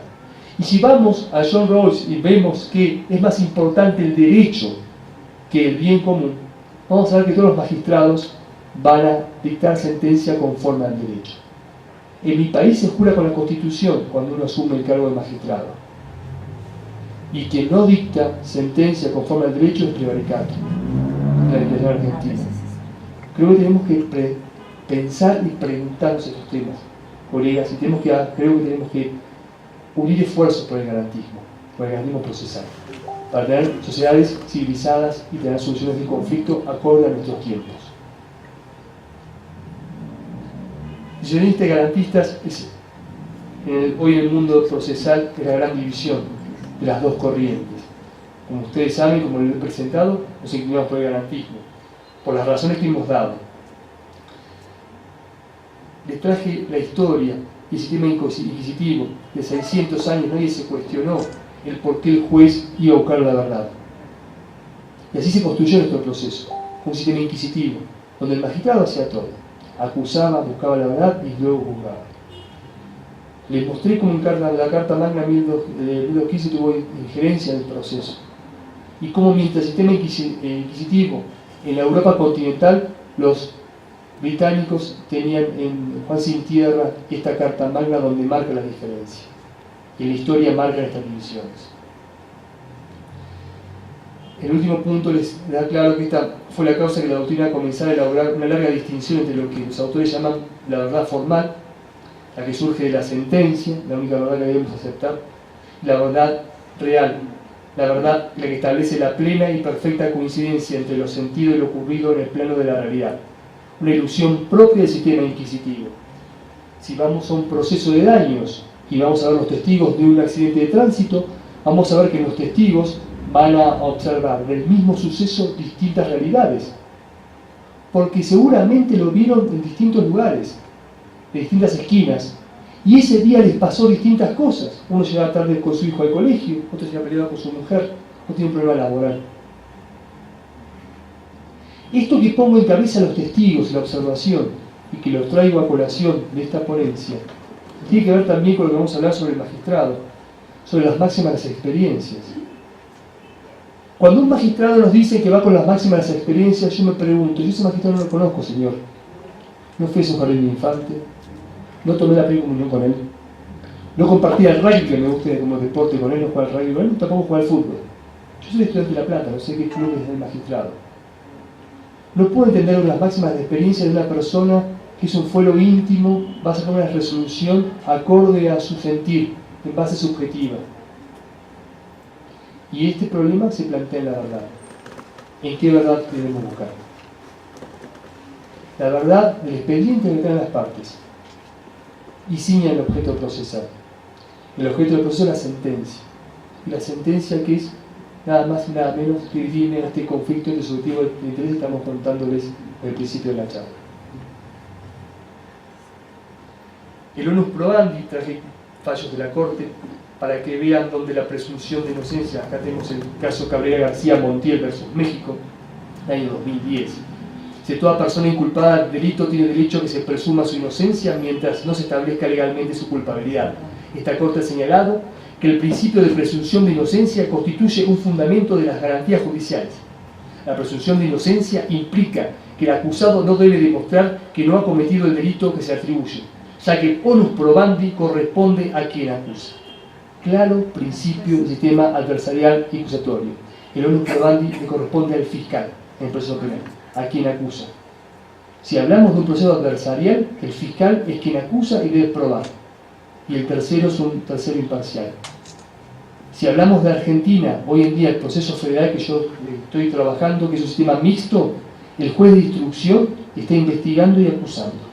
Y si vamos a John Rawls y vemos que es más importante el derecho que el bien común, vamos a ver que todos los magistrados van a dictar sentencia conforme al derecho. En mi país se jura con la Constitución cuando uno asume el cargo de magistrado. Y quien no dicta sentencia conforme al derecho es prevaricato, la legislación argentina. Creo que tenemos que pensar y preguntarnos estos temas, colegas, y creo que tenemos que unir esfuerzos por el garantismo procesal, para tener sociedades civilizadas y tener soluciones de conflicto acorde a nuestros tiempos. Decisionistas y garantistas hoy en el mundo procesal es la gran división de las dos corrientes. Como ustedes saben, como les he presentado, nos inclinamos por el garantismo, por las razones que hemos dado. Les traje la historia y el sistema inquisitivo. De 600 años nadie se cuestionó el por qué el juez iba a buscar la verdad. Y así se construyó nuestro proceso, un sistema inquisitivo, donde el magistrado hacía todo. Acusaba, buscaba la verdad y luego juzgaba. Les mostré cómo la Carta Magna de 1215 tuvo injerencia en el proceso. Y cómo mientras el sistema inquisitivo en la Europa continental, los británicos tenían en Juan Sin Tierra esta Carta Magna donde marca la diferencia. Y en la historia marcan estas divisiones. El último punto les da claro que esta fue la causa que la doctrina comenzara a elaborar una larga distinción entre lo que los autores llaman la verdad formal, la que surge de la sentencia, la única verdad que debemos aceptar, y la verdad real, la verdad la que establece la plena y perfecta coincidencia entre lo sentido y lo ocurrido en el plano de la realidad, una ilusión propia del sistema inquisitivo. Si vamos a un proceso de daños y vamos a ver los testigos de un accidente de tránsito, vamos a ver que los testigos van a observar del mismo suceso distintas realidades, porque seguramente lo vieron en distintos lugares, de distintas esquinas, y ese día les pasó distintas cosas. Uno llegaba tarde con su hijo al colegio, otro se había peleado con su mujer, otro tiene un problema laboral. Esto que pongo en cabeza a los testigos, la observación, y que los traigo a colación de esta ponencia, tiene que ver también con lo que vamos a hablar sobre el magistrado, sobre las máximas de las experiencias. Cuando un magistrado nos dice que va con las máximas de las experiencias, yo me pregunto, yo ese magistrado no lo conozco, señor. No fui a su jardín de infante, no tomé la primera comunión con él, no compartí el rugby que me guste como deporte con él, no jugué al rugby con él, tampoco jugué al fútbol. Yo soy estudiante de La Plata, no sé qué club es el magistrado. No puedo entender las máximas de experiencia de una persona que es un fuero íntimo, va a sacar una resolución acorde a su sentir, en base subjetiva. Y este problema se plantea en la verdad. ¿En qué verdad debemos buscar? La verdad del expediente que traen las partes y ciña el objeto procesal. El objeto del proceso es la sentencia. Y la sentencia que es nada más y nada menos que tiene este conflicto entre subjetivo de interés que estamos contándoles al principio de la charla. El onus probandi, traje fallos de la Corte para que vean donde la presunción de inocencia, acá tenemos el caso Cabrera García Montiel versus México, año 2010. Si toda persona inculpada del delito tiene derecho a que se presuma su inocencia mientras no se establezca legalmente su culpabilidad. Esta Corte ha señalado que el principio de presunción de inocencia constituye un fundamento de las garantías judiciales. La presunción de inocencia implica que el acusado no debe demostrar que no ha cometido el delito que se atribuye, ya que el onus probandi corresponde a quien acusa. Claro principio del sistema adversarial y acusatorio. El onus probandi le corresponde al fiscal en el proceso penal, a quien acusa. Si hablamos de un proceso adversarial, el fiscal es quien acusa y debe probar, y el tercero es un tercero imparcial. Si hablamos de Argentina, hoy en día el proceso federal que yo estoy trabajando, que es un sistema mixto, el juez de instrucción está investigando y acusando.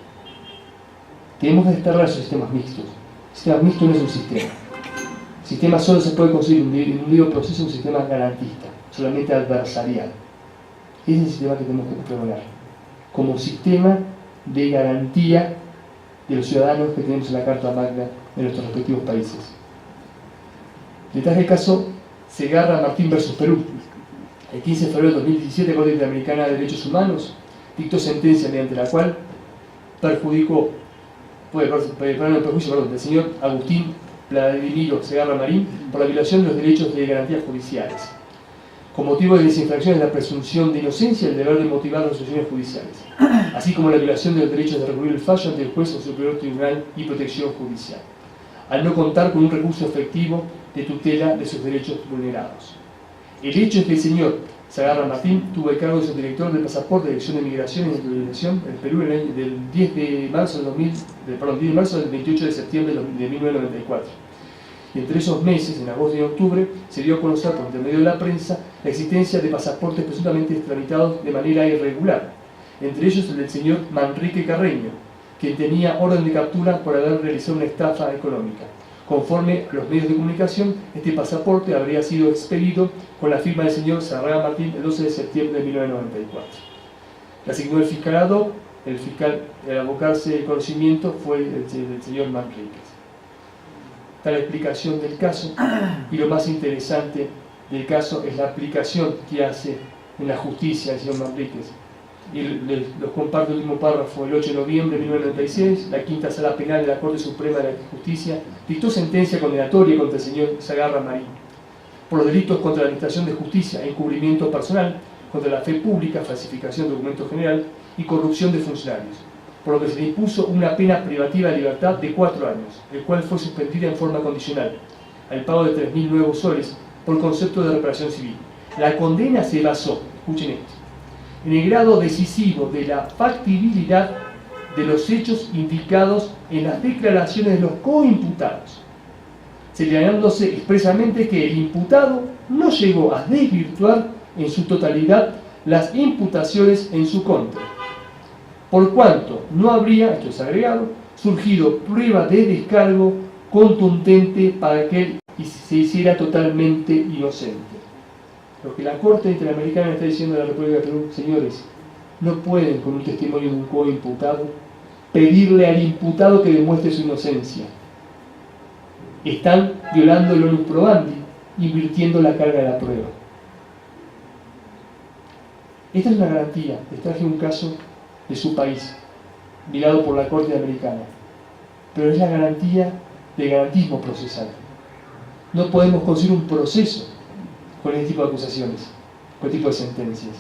Tenemos que desterrar esos sistemas mixtos. El sistema mixto no es un sistema. El sistema solo se puede conseguir en un libre proceso, un sistema garantista, solamente adversarial. Ese es el sistema que tenemos que pregonar, como sistema de garantía de los ciudadanos que tenemos en la Carta Magna de nuestros respectivos países. Detrás del caso Segarra Martín versus Perú. El 15 de febrero de 2017, la Corte Interamericana de Derechos Humanos dictó sentencia mediante la cual perjuicio del señor Agustín Vladimiro Segarra Marín por la violación de los derechos de garantías judiciales. Con motivo de desinfracción de la presunción de inocencia, el deber de motivar las resoluciones judiciales, así como la violación de los derechos de recurrir el fallo ante el juez o superior tribunal y protección judicial, al no contar con un recurso efectivo de tutela de sus derechos vulnerados. El hecho es que el señor Segarra Martín tuvo el cargo de subdirector del pasaporte de Dirección de Migración y Naturalización en Perú en el año del 10 de marzo del 28 de septiembre de 1994. Y entre esos meses, en agosto y octubre, se dio a conocer por intermedio de la prensa la existencia de pasaportes presuntamente tramitados de manera irregular, entre ellos el del señor Manrique Carreño, quien tenía orden de captura por haber realizado una estafa económica. Conforme a los medios de comunicación, este pasaporte habría sido expedido con la firma del señor Segarra Martín el 12 de septiembre de 1994. Le asignó el fiscalado, el fiscal al abocarse el conocimiento fue el señor Manrique. Está la explicación del caso, y lo más interesante del caso es la aplicación que hace en la justicia el señor Manríquez. Y los comparto el último párrafo. El 8 de noviembre de 1996, la Quinta Sala Penal de la Corte Suprema de la Justicia dictó sentencia condenatoria contra el señor Segarra Marín por los delitos contra la Administración de Justicia, encubrimiento personal, contra la fe pública, falsificación de documento general y corrupción de funcionarios, por lo que se le impuso una pena privativa de libertad de 4 años, el cual fue suspendida en forma condicional al pago de 3.000 nuevos soles por concepto de reparación civil. La condena se basó, escuchen esto, en el grado decisivo de la factibilidad de los hechos indicados en las declaraciones de los coimputados, señalándose expresamente que el imputado no llegó a desvirtuar en su totalidad las imputaciones en su contra, por cuanto no habría, esto es agregado, surgido prueba de descargo contundente para que él se hiciera totalmente inocente. Lo que la Corte Interamericana está diciendo a la República de Perú: señores, no pueden con un testimonio de un coimputado pedirle al imputado que demuestre su inocencia. Están violando el onus probandi, invirtiendo la carga de la prueba. Esta es una garantía. Les traje un caso de su país, mirado por la Corte Americana, pero es la garantía de garantismo procesal. No podemos conseguir un proceso con este tipo de acusaciones, con este tipo de sentencias.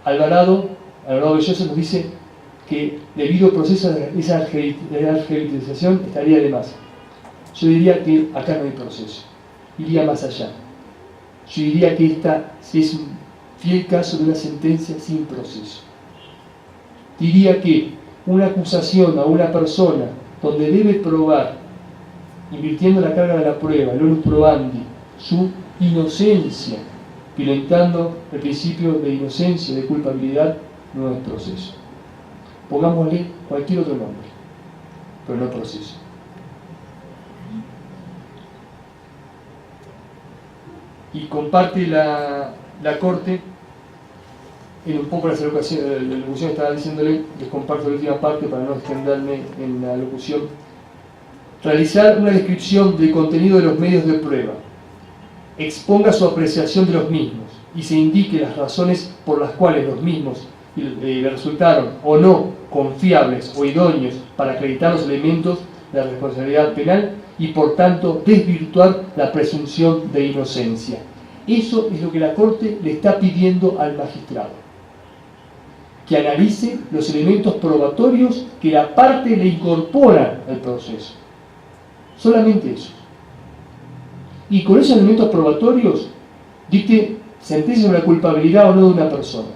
Alvarado Belloso nos dice que debido al proceso de esa alfabetización estaría de más. Yo diría que acá no hay proceso, iría más allá. Yo diría que esta es un fiel caso de una sentencia sin proceso. Diría que una acusación a una persona donde debe probar, invirtiendo la carga de la prueba, el onus probandi, su inocencia, violentando el principio de inocencia, de culpabilidad, no es proceso. Pongámosle cualquier otro nombre, pero no proceso. Y comparte la Corte en un poco la locución estaba diciéndole, les comparto la última parte para no extenderme en la locución. Realizar una descripción del contenido de los medios de prueba, exponga su apreciación de los mismos y se indique las razones por las cuales los mismos le resultaron o no confiables o idóneos para acreditar los elementos de la responsabilidad penal y por tanto desvirtuar la presunción de inocencia. Eso es lo que la Corte le está pidiendo al magistrado, que analice los elementos probatorios que la parte le incorpora al proceso. Solamente eso. Y con esos elementos probatorios dicte sentencia sobre la culpabilidad o no de una persona.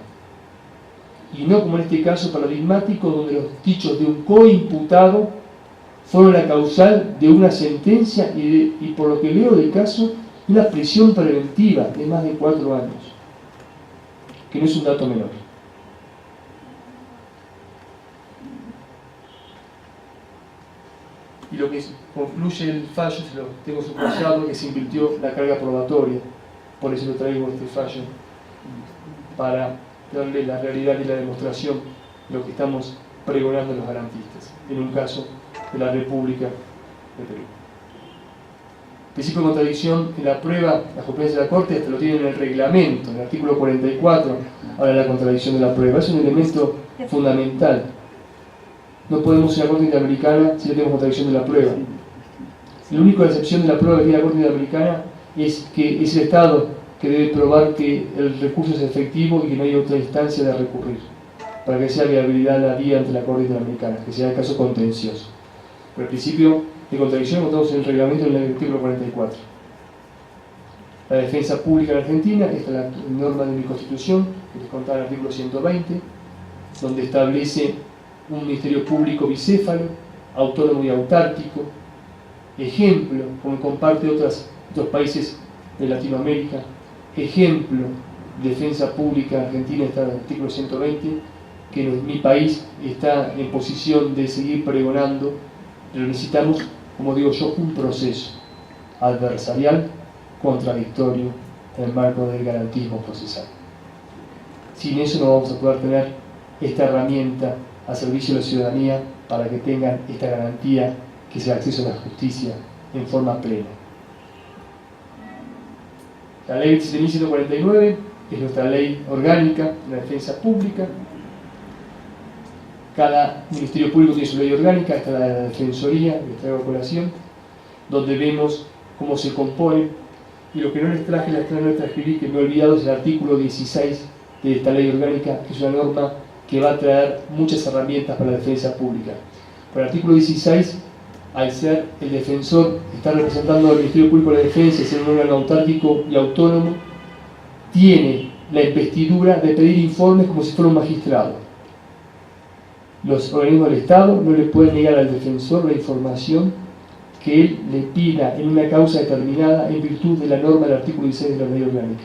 Y no como en este caso paradigmático, donde los dichos de un coimputado fueron la causal de una sentencia y por lo que leo del caso, una prisión preventiva de más de 4 años, que no es un dato menor. Y lo que concluye el fallo, se lo tengo subrayado, que se invirtió la carga probatoria. Por eso lo traigo este fallo, para darle la realidad y la demostración de lo que estamos pregonando los garantistas, en un caso de la República de Perú. Principio de contradicción en la prueba, la jurisprudencia de la Corte hasta lo tiene en el reglamento, en el artículo 44, habla de la contradicción de la prueba. Es un elemento fundamental. No podemos ir a la Corte Interamericana si no tenemos contradicción de la prueba. La única excepción de la prueba que tiene la Corte Interamericana es que es el Estado que debe probar que el recurso es efectivo y que no hay otra instancia de recurrir, para que sea viabilidad la vía ante la Corte Interamericana, que sea el caso contencioso. Pero el principio de contradicción lo tenemos en el reglamento en el artículo 44. La defensa pública en Argentina, esta es la norma de mi Constitución, que les contaba en el artículo 120, donde establece un ministerio público bicéfalo, autónomo y autárquico, ejemplo, como comparte otros países de Latinoamérica, ejemplo, defensa pública argentina, está en el artículo 120, que mi país está en posición de seguir pregonando, pero necesitamos, como digo yo, un proceso adversarial contradictorio en el marco del garantismo procesal. Sin eso no vamos a poder tener esta herramienta a servicio de la ciudadanía para que tengan esta garantía que es el acceso a la justicia en forma plena. La ley 27.149 es nuestra ley orgánica de la defensa pública. Cada ministerio público tiene su ley orgánica, esta es la Defensoría, que traigo a colación, donde vemos cómo se compone. Y lo que no les traje, no les transcribí, que me he olvidado, es el artículo 16 de esta ley orgánica, que es una norma que va a traer muchas herramientas para la defensa pública. Por el artículo 16, al ser el defensor, está representando al Ministerio Público de la Defensa, ser un órgano autárquico y autónomo, tiene la investidura de pedir informes como si fuera un magistrado. Los organismos del Estado no le pueden negar al defensor la información que él le pida en una causa determinada en virtud de la norma del artículo 16 de la Ley Orgánica.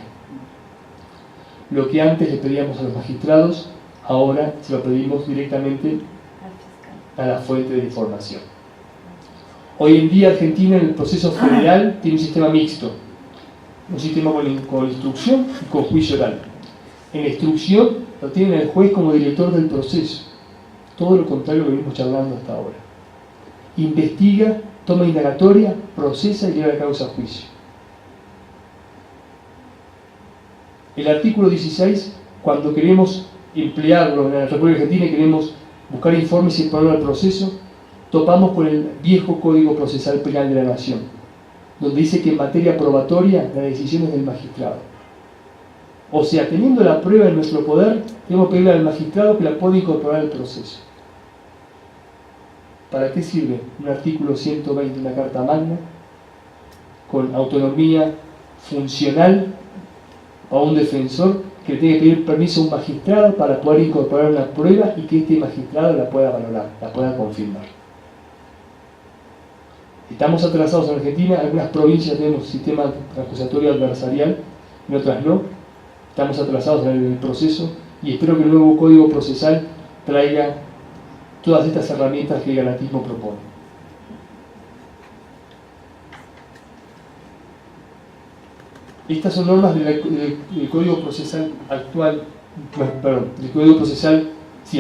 Lo que antes le pedíamos a los magistrados, ahora se lo pedimos directamente a la fuente de información. Hoy en día Argentina en el proceso federal tiene un sistema mixto, un sistema con instrucción y con juicio oral. En la instrucción lo tiene el juez como director del proceso, todo lo contrario a lo que venimos charlando hasta ahora. Investiga, toma indagatoria, procesa y lleva la causa a juicio. El artículo 16, cuando queremos emplearlo en la República Argentina y queremos buscar informes y ponerlo al proceso, topamos con el viejo Código Procesal Penal de la Nación, donde dice que en materia probatoria la decisión es del magistrado. O sea, teniendo la prueba en nuestro poder, debemos pedirle al magistrado que la pueda incorporar al proceso. ¿Para qué sirve un artículo 120 de una Carta Magna con autonomía funcional a un defensor que tiene que pedir permiso a un magistrado para poder incorporar una prueba y que este magistrado la pueda valorar, la pueda confirmar? Estamos atrasados en Argentina, en algunas provincias tenemos sistema acusatorio adversarial, en otras no. Estamos atrasados en el proceso y espero que el nuevo Código Procesal traiga todas estas herramientas que el garantismo propone. Estas son normas del Código Procesal actual, del Código Procesal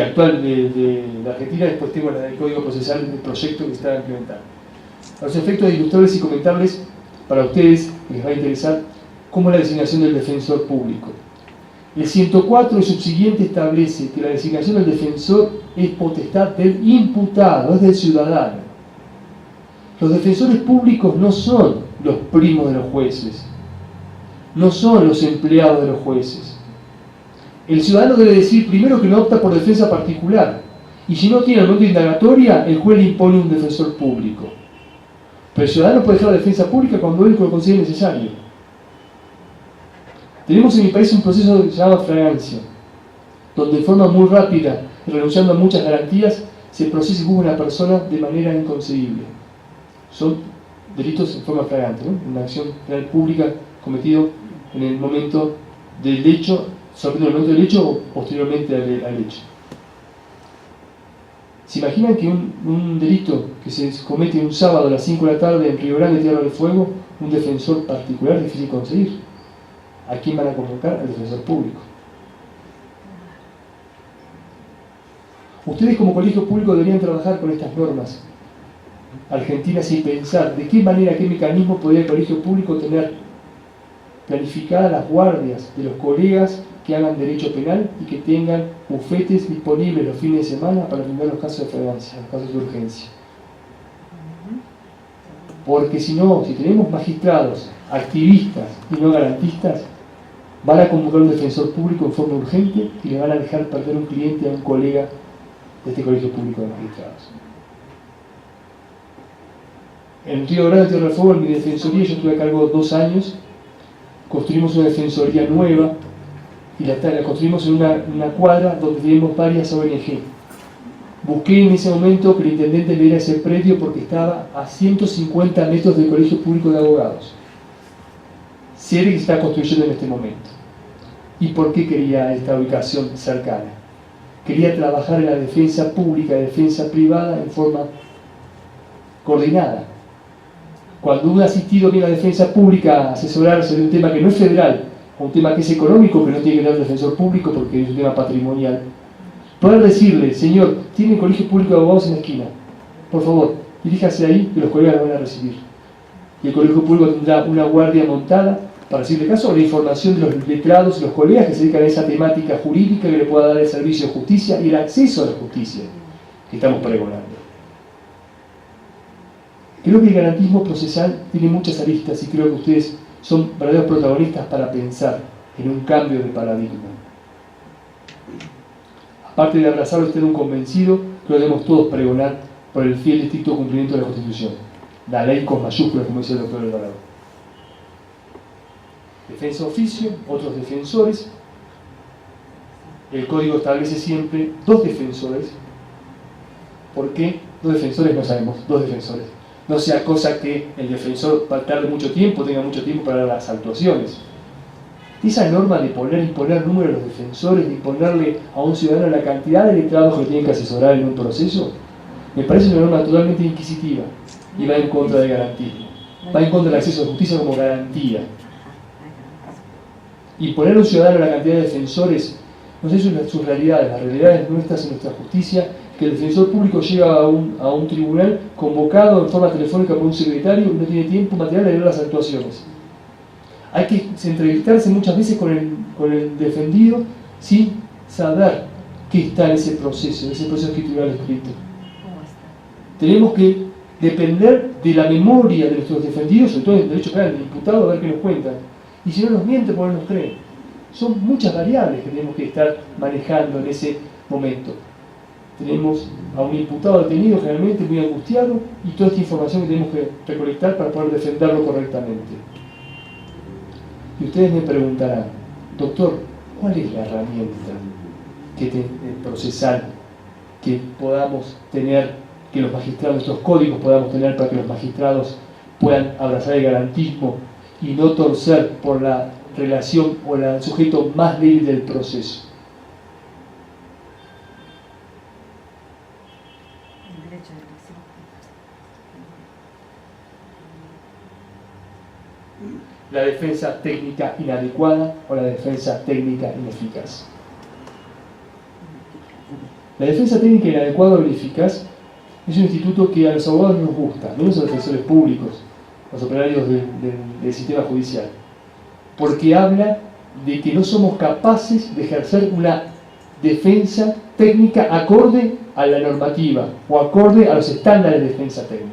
actual de la Argentina. Después tengo la del Código Procesal del proyecto que está implementado. A los efectos de ilustrarles y comentarles para ustedes, que les va a interesar, cómo es la designación del defensor público. El 104 y subsiguiente establece que la designación del defensor es potestad del imputado, es del ciudadano. Los defensores públicos no son los primos de los jueces, no son los empleados de los jueces. El ciudadano debe decir primero que no opta por defensa particular, y si no tiene el momento de indagatoria, el juez le impone un defensor público. Pero el ciudadano puede dejar la defensa pública cuando él lo considere necesario. Tenemos en mi país un proceso que se llama fragancia, donde de forma muy rápida, renunciando a muchas garantías, se procesa y juzga a una persona de manera inconcebible. Son delitos en forma fragante, ¿no? Una acción penal pública cometido en el momento del hecho, sobre todo en el momento del hecho o posteriormente al hecho. ¿Se imaginan que un delito que se comete un sábado a las 5 de la tarde en Río Grande, Tierra del Fuego, un defensor particular es difícil conseguir? ¿A quién van a convocar? Al defensor público. Ustedes como colegio público deberían trabajar con estas normas argentinas y pensar de qué manera, qué mecanismo podría el colegio público tener planificadas las guardias de los colegas que hagan derecho penal y que tengan bufetes disponibles los fines de semana para atender los casos de fragancia, los casos de urgencia. Porque si no, si tenemos magistrados activistas y no garantistas, van a convocar un defensor público en forma urgente y le van a dejar perder un cliente a un colega de este colegio público de magistrados. En Río Grande, Tierra del Fuego, en mi defensoría, yo estuve a cargo 2 años, construimos una defensoría nueva y la construimos en una cuadra donde tenemos varias ONG. Busqué en ese momento que el intendente me diera ese predio porque estaba a 150 metros del Colegio Público de Abogados, sede que se está construyendo en este momento. ¿Y por qué quería esta ubicación cercana? Quería trabajar en la defensa pública y defensa privada en forma coordinada. Cuando un asistido viene a la defensa pública a asesorarse de un tema que no es federal, o un tema que es económico, que no tiene que dar defensor público porque es un tema patrimonial, poder decirle, señor, tiene el Colegio Público de Abogados en la esquina, por favor, diríjase ahí que los colegas lo van a recibir. Y el Colegio Público tendrá una guardia montada para decirle caso a la información de los letrados y los colegas que se dedican a esa temática jurídica que le pueda dar el servicio de justicia y el acceso a la justicia que estamos pregonando. Creo que el garantismo procesal tiene muchas aristas y creo que ustedes son verdaderos protagonistas para pensar en un cambio de paradigma. Aparte de abrazarlo y estar un convencido, creo que debemos todos pregonar por el fiel y estricto cumplimiento de la Constitución. La ley con mayúsculas, como dice el doctor Alvarado. defensa oficio, otros defensores. El código establece siempre 2 defensores. ¿Por qué? 2 defensores no sabemos, 2 defensores. No sea cosa que el defensor tarde mucho tiempo, tenga mucho tiempo para las actuaciones. Esa norma de imponer número a los defensores, de imponerle a un ciudadano la cantidad de letrados que tiene que asesorar en un proceso, me parece una norma totalmente inquisitiva y va en contra del garantismo. Va en contra del acceso a la justicia como garantía. Imponer a un ciudadano la cantidad de defensores, no sé sus realidades, las realidades nuestras en nuestra justicia, que el defensor público llega a un tribunal convocado en forma telefónica por un secretario y no tiene tiempo material de leer las actuaciones. Hay que entrevistarse muchas veces con el defendido sin saber qué está en ese proceso escritural escrito. Tenemos que depender de la memoria de nuestros defendidos, sobre todo en derecho penal, del imputado, a ver qué nos cuentan. Y si no nos miente, ¿por qué nos creen? Son muchas variables que tenemos que estar manejando en ese momento. Tenemos a un imputado detenido, generalmente muy angustiado, y toda esta información que tenemos que recolectar para poder defenderlo correctamente. Y ustedes me preguntarán, doctor, ¿cuál es la herramienta procesal que podamos tener, que los magistrados, nuestros códigos podamos tener para que los magistrados puedan abrazar el garantismo y no torcer por la relación o el sujeto más débil del proceso? La defensa técnica inadecuada o la defensa técnica ineficaz. La defensa técnica inadecuada o ineficaz es un instituto que a los abogados nos gusta, menos a los defensores públicos, los operarios del sistema judicial, porque habla de que no somos capaces de ejercer una defensa técnica acorde a la normativa o acorde a los estándares de defensa técnica.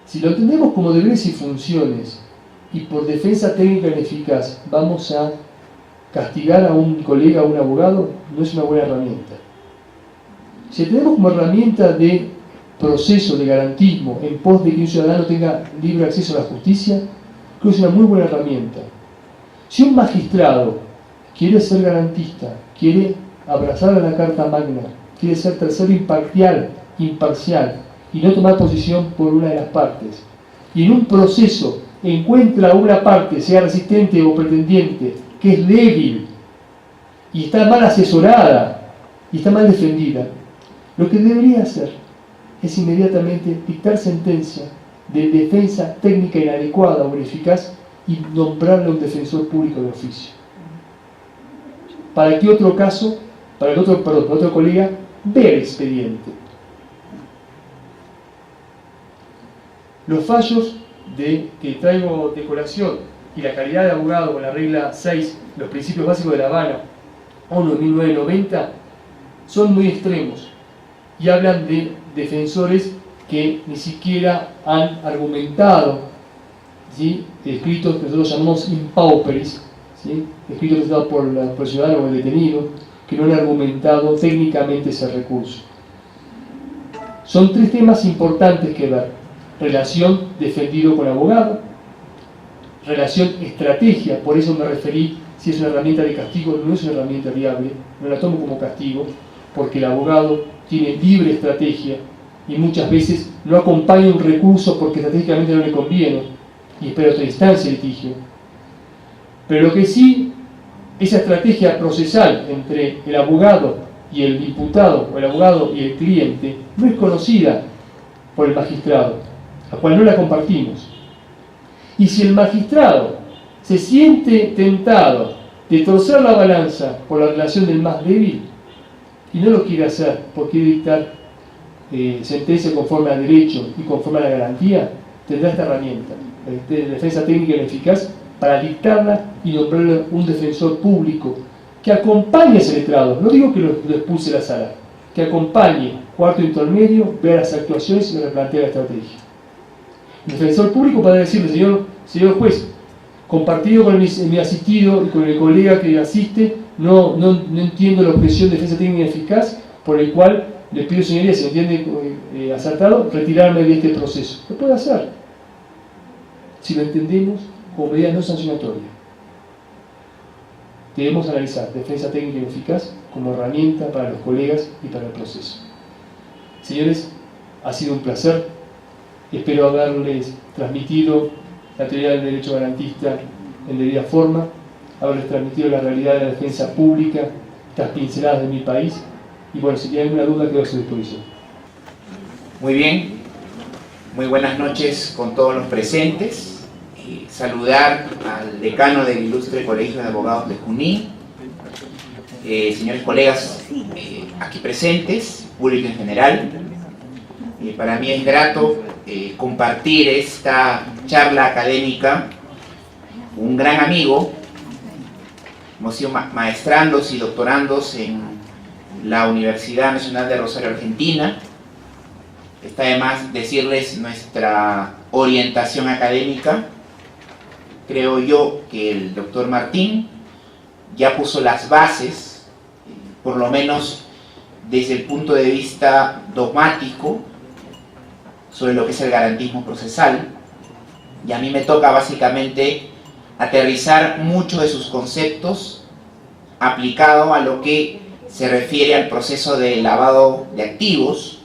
Si lo entendemos como deberes y funciones y por defensa técnica ineficaz vamos a castigar a un colega, a un abogado, no es una buena herramienta. Si lo tenemos como herramienta de proceso, de garantismo, en pos de que un ciudadano tenga libre acceso a la justicia, creo que es una muy buena herramienta. Si un magistrado quiere ser garantista, quiere abrazar a la Carta Magna, quiere ser tercero imparcial, y no tomar posición por una de las partes, y en un proceso encuentra una parte, sea resistente o pretendiente, que es débil, y está mal asesorada, y está mal defendida, lo que debería hacer es inmediatamente dictar sentencia de defensa técnica inadecuada o ineficaz y nombrarle a un defensor público de oficio. Para que otro colega vea el expediente. Los fallos que traigo de colación y la calidad de abogado con la regla 6, los principios básicos de La Habana, ONU de 1990, son muy extremos y hablan de defensores que ni siquiera han argumentado, ¿sí?, escritos que nosotros llamamos impauperis, ¿sí?, escritos presentados por el ciudadano o el detenido, que no han argumentado técnicamente ese recurso. Son 3 temas importantes que ver. Relación defendido con abogado, relación estrategia, por eso me referí, si es una herramienta de castigo, no es una herramienta viable, no la tomo como castigo, porque el abogado tiene libre estrategia y muchas veces no acompaña un recurso porque estratégicamente no le conviene y espera otra instancia de litigio. Pero lo que sí, esa estrategia procesal entre el abogado y el imputado, o el abogado y el cliente, no es conocida por el magistrado, a cual no la compartimos. Y si el magistrado se siente tentado de torcer la balanza por la relación del más débil y no lo quiere hacer porque quiere dictar sentencia conforme al derecho y conforme a la garantía, tendrá esta herramienta de defensa técnica ineficaz para dictarla y nombrarle un defensor público que acompañe a ese letrado. No digo que lo expulse de la sala, que acompañe, cuarto intermedio, vea las actuaciones y replantea la estrategia. El defensor público para decirle, señor juez, compartido con mi asistido y con el colega que asiste, no entiendo la objeción de defensa técnica eficaz, por el cual le pido, señoría, si entiende acertado, retirarme de este proceso. Lo puede hacer. si lo entendemos como medida no sancionatoria. Debemos analizar defensa técnica y eficaz como herramienta para los colegas y para el proceso. Señores, ha sido un placer. Espero haberles transmitido la teoría del derecho garantista en debida forma, haberles transmitido la realidad de la defensa pública, estas pinceladas de mi país, y bueno, si tienen alguna duda quedo a su disposición. Muy bien, muy buenas noches con todos los presentes. Saludar al decano del Ilustre Colegio de Abogados de Junín, señores colegas aquí presentes, público en general. Para mí es grato compartir esta charla académica con un gran amigo. Hemos sido maestrandos y doctorandos en la Universidad Nacional de Rosario, Argentina. Está además decirles nuestra orientación académica. Creo yo que el doctor Martín ya puso las bases, por lo menos desde el punto de vista dogmático, sobre lo que es el garantismo procesal, y a mí me toca básicamente aterrizar muchos de sus conceptos aplicado a lo que se refiere al proceso de lavado de activos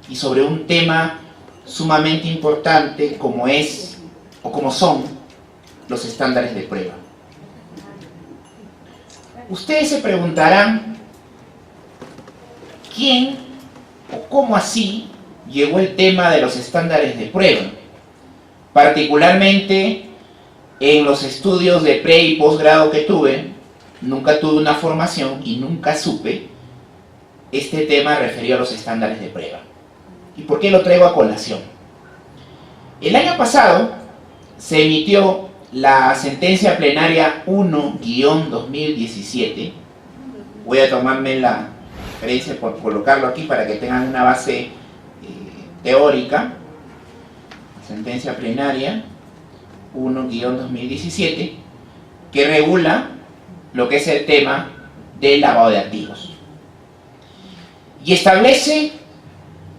y sobre un tema sumamente importante como es o como son los estándares de prueba. Ustedes se preguntarán quién o cómo así llegó el tema de los estándares de prueba, particularmente en los estudios de pre y posgrado que tuve. Nunca tuve una formación y nunca supe este tema referido a los estándares de prueba. ¿Y por qué lo traigo a colación? El año pasado se emitió la sentencia plenaria 1-2017. Voy a tomarme la referencia por colocarlo aquí para que tengan una base teórica. Sentencia plenaria 1-2017, que regula lo que es el tema del lavado de activos. Y establece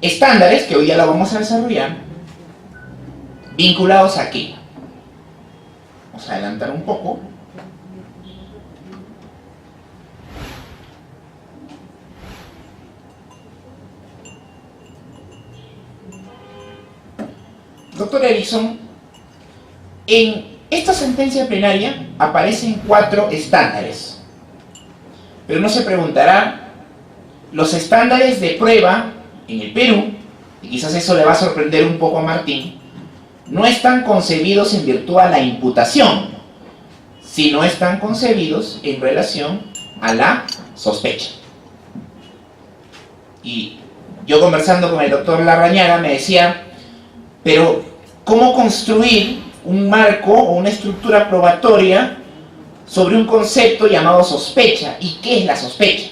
estándares, que hoy ya lo vamos a desarrollar, vinculados a qué. Vamos a adelantar un poco. Doctor Erickson, en esta sentencia plenaria aparecen 4 estándares. Pero uno se preguntará, los estándares de prueba en el Perú, y quizás eso le va a sorprender un poco a Martín, no están concebidos en virtud a la imputación, sino están concebidos en relación a la sospecha. Y yo conversando con el doctor Larrañaga me decía, pero ¿cómo construir un marco o una estructura probatoria sobre un concepto llamado sospecha? ¿Y qué es la sospecha?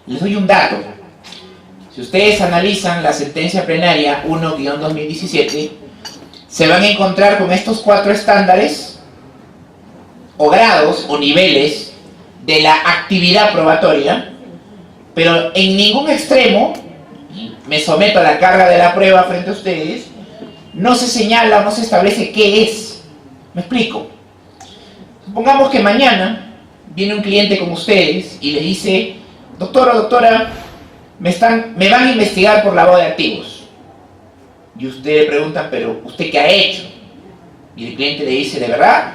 Les doy un dato. Si ustedes analizan la sentencia plenaria 1-2017, se van a encontrar con estos 4 estándares o grados o niveles de la actividad probatoria, pero en ningún extremo, me someto a la carga de la prueba frente a ustedes, no se señala o no se establece qué es. ¿Me explico? Supongamos que mañana viene un cliente como ustedes y le dice, doctor o doctora, me van a investigar por lavado de activos. Y usted le pregunta, pero ¿usted qué ha hecho? Y el cliente le dice, ¿de verdad?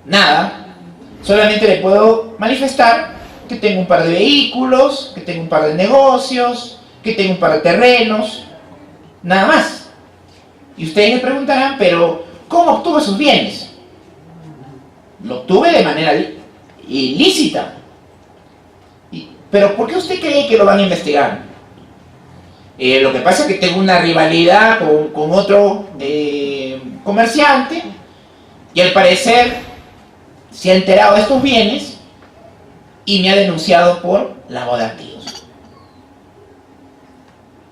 Nada. Solamente le puedo manifestar que tengo un par de vehículos, que tengo un par de negocios, que tengo un par de terrenos, nada más. Y ustedes le preguntarán, pero ¿cómo obtuvo esos bienes? Lo obtuve de manera ilícita. ¿Pero por qué usted cree que lo van a investigar? Lo que pasa es que tengo una rivalidad con otro comerciante y al parecer se ha enterado de estos bienes y me ha denunciado por lavado de activos.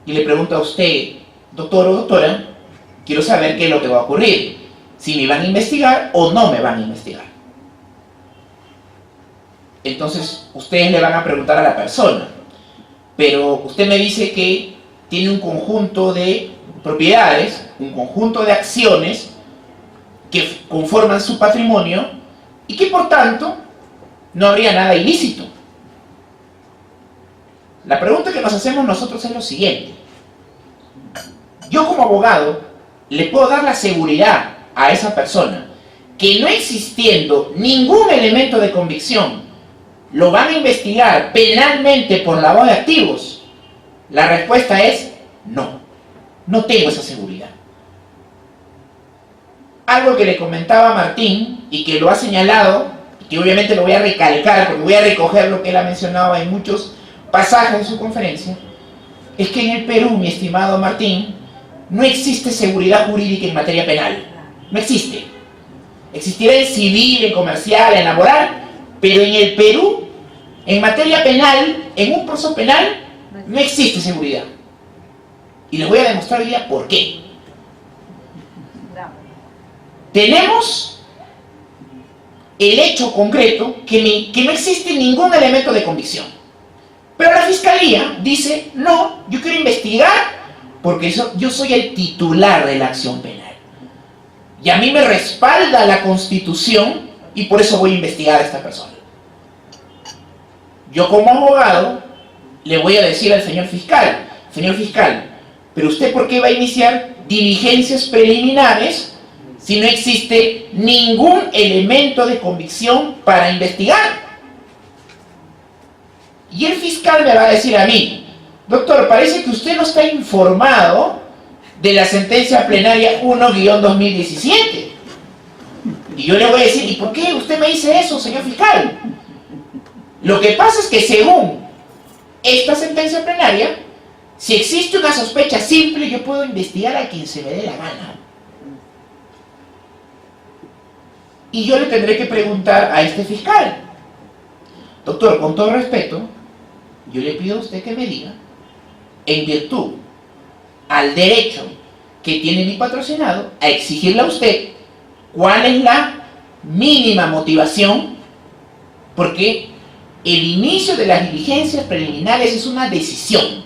Y le pregunto a usted, doctor o doctora, quiero saber qué es lo que va a ocurrir, si me van a investigar o no me van a investigar. Entonces ustedes le van a preguntar a la persona, pero usted me dice que tiene un conjunto de propiedades, un conjunto de acciones que conforman su patrimonio y que por tanto no habría nada ilícito. La pregunta que nos hacemos nosotros es lo siguiente: yo como abogado le puedo dar la seguridad a esa persona que, no existiendo ningún elemento de convicción, lo van a investigar penalmente por lavado de activos. La respuesta es no, no tengo esa seguridad. Algo que le comentaba a Martín y que lo ha señalado, y que obviamente lo voy a recalcar porque voy a recoger lo que él ha mencionado en muchos pasajes de su conferencia, es que en el Perú, mi estimado Martín, no existe seguridad jurídica en materia penal. No existe. Existirá en civil, en comercial, en laboral, pero en el Perú, en materia penal, en un proceso penal, no existe seguridad. Y les voy a demostrar hoy día por qué. Tenemos el hecho concreto que no existe ningún elemento de convicción. Pero la Fiscalía dice, no, yo quiero investigar porque yo soy el titular de la acción penal. Y a mí me respalda la Constitución y por eso voy a investigar a esta persona. Yo como abogado le voy a decir al señor fiscal, ¿pero usted por qué va a iniciar diligencias preliminares si no existe ningún elemento de convicción para investigar? Y el fiscal me va a decir a mí, doctor, parece que usted no está informado de la sentencia plenaria 1-2017. Y yo le voy a decir, ¿y por qué usted me dice eso, señor fiscal? Lo que pasa es que según esta sentencia plenaria, si existe una sospecha simple, yo puedo investigar a quien se me dé la gana. Y yo le tendré que preguntar a este fiscal, doctor, con todo respeto, yo le pido a usted que me diga, en virtud al derecho que tiene mi patrocinado, a exigirle a usted cuál es la mínima motivación, porque el inicio de las diligencias preliminares es una decisión,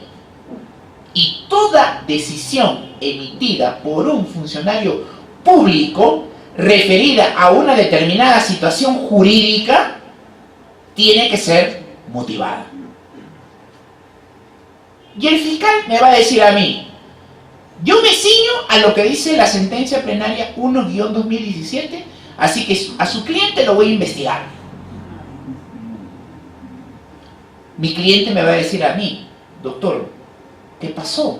y toda decisión emitida por un funcionario público referida a una determinada situación jurídica tiene que ser motivada. Y el fiscal me va a decir a mí, yo me ciño a lo que dice la sentencia plenaria 1-2017, así que a su cliente lo voy a investigar. Mi cliente me va a decir a mí, doctor, ¿qué pasó?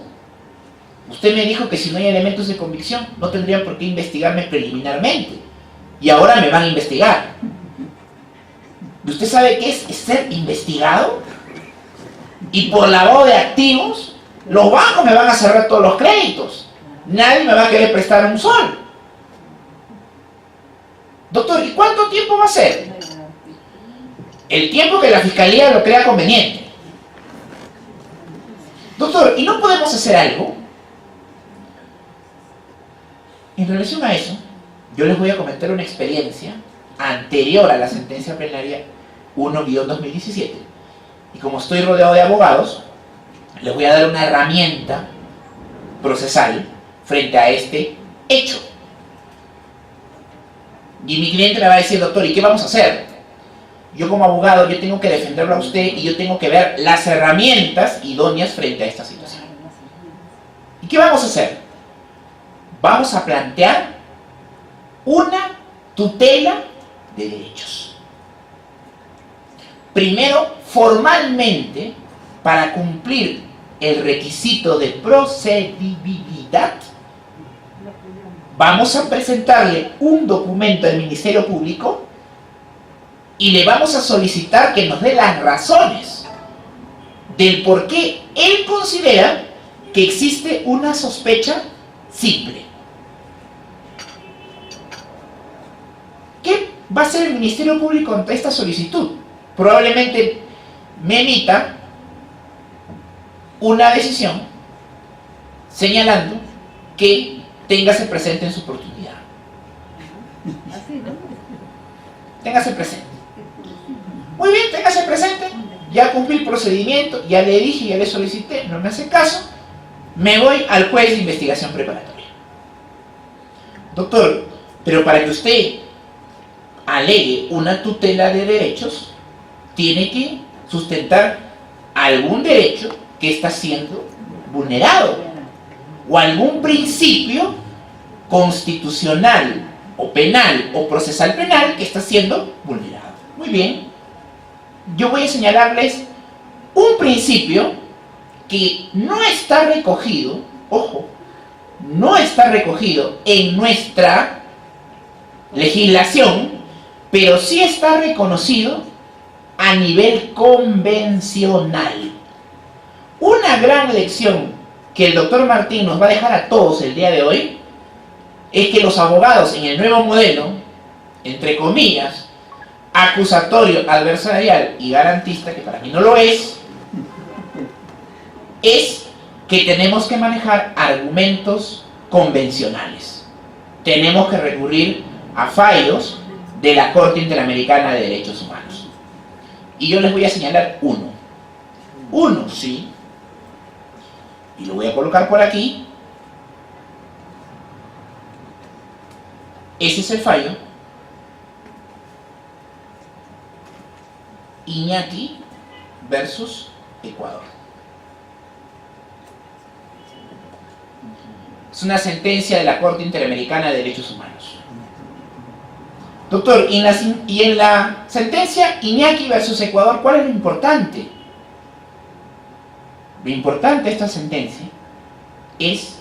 Usted me dijo que si no hay elementos de convicción no tendrían por qué investigarme preliminarmente, y ahora me van a investigar. ¿Usted sabe qué es ser investigado? Y por lavado de activos, los bancos me van a cerrar todos los créditos. Nadie me va a querer prestar un sol. Doctor, ¿y cuánto tiempo va a ser? El tiempo que la Fiscalía lo crea conveniente. Doctor, ¿y no podemos hacer algo? En relación a eso, yo les voy a comentar una experiencia anterior a la sentencia plenaria 1-2017. Y como estoy rodeado de abogados, les voy a dar una herramienta procesal frente a este hecho. Y mi cliente me va a decir, doctor, ¿y qué vamos a hacer? Yo como abogado, yo tengo que defenderlo a usted y yo tengo que ver las herramientas idóneas frente a esta situación. ¿Y qué vamos a hacer? Vamos a plantear una tutela de derechos. Primero, formalmente, para cumplir el requisito de procedibilidad, vamos a presentarle un documento al Ministerio Público y le vamos a solicitar que nos dé las razones del por qué él considera que existe una sospecha simple. ¿Qué va a hacer el Ministerio Público ante esta solicitud? Probablemente me emita una decisión señalando que téngase presente en su oportunidad. Téngase presente. Muy bien, téngase presente. Ya cumplí el procedimiento, ya le dije, ya le solicité, no me hace caso. Me voy al juez de investigación preparatoria. Doctor, Pero para que usted alegue una tutela de derechos, tiene que sustentar algún derecho que está siendo vulnerado o algún principio constitucional o penal o procesal penal que está siendo vulnerado. Muy bien, yo voy a señalarles un principio que no está recogido, ojo, no está recogido en nuestra legislación, pero sí está reconocido a nivel convencional. Una gran lección que el doctor Martín nos va a dejar a todos el día de hoy es que los abogados en el nuevo modelo, entre comillas, acusatorio, adversarial y garantista, que para mí no lo es que tenemos que manejar argumentos convencionales. Tenemos que recurrir a fallos de la Corte Interamericana de Derechos Humanos. Y yo les voy a señalar uno. Uno, sí. Y lo voy a colocar por aquí. Ese es el fallo. Iñaki versus Ecuador. Es una sentencia de la Corte Interamericana de Derechos Humanos. Doctor, y en la sentencia Iñaki versus Ecuador, ¿cuál es lo importante? Lo importante de esta sentencia es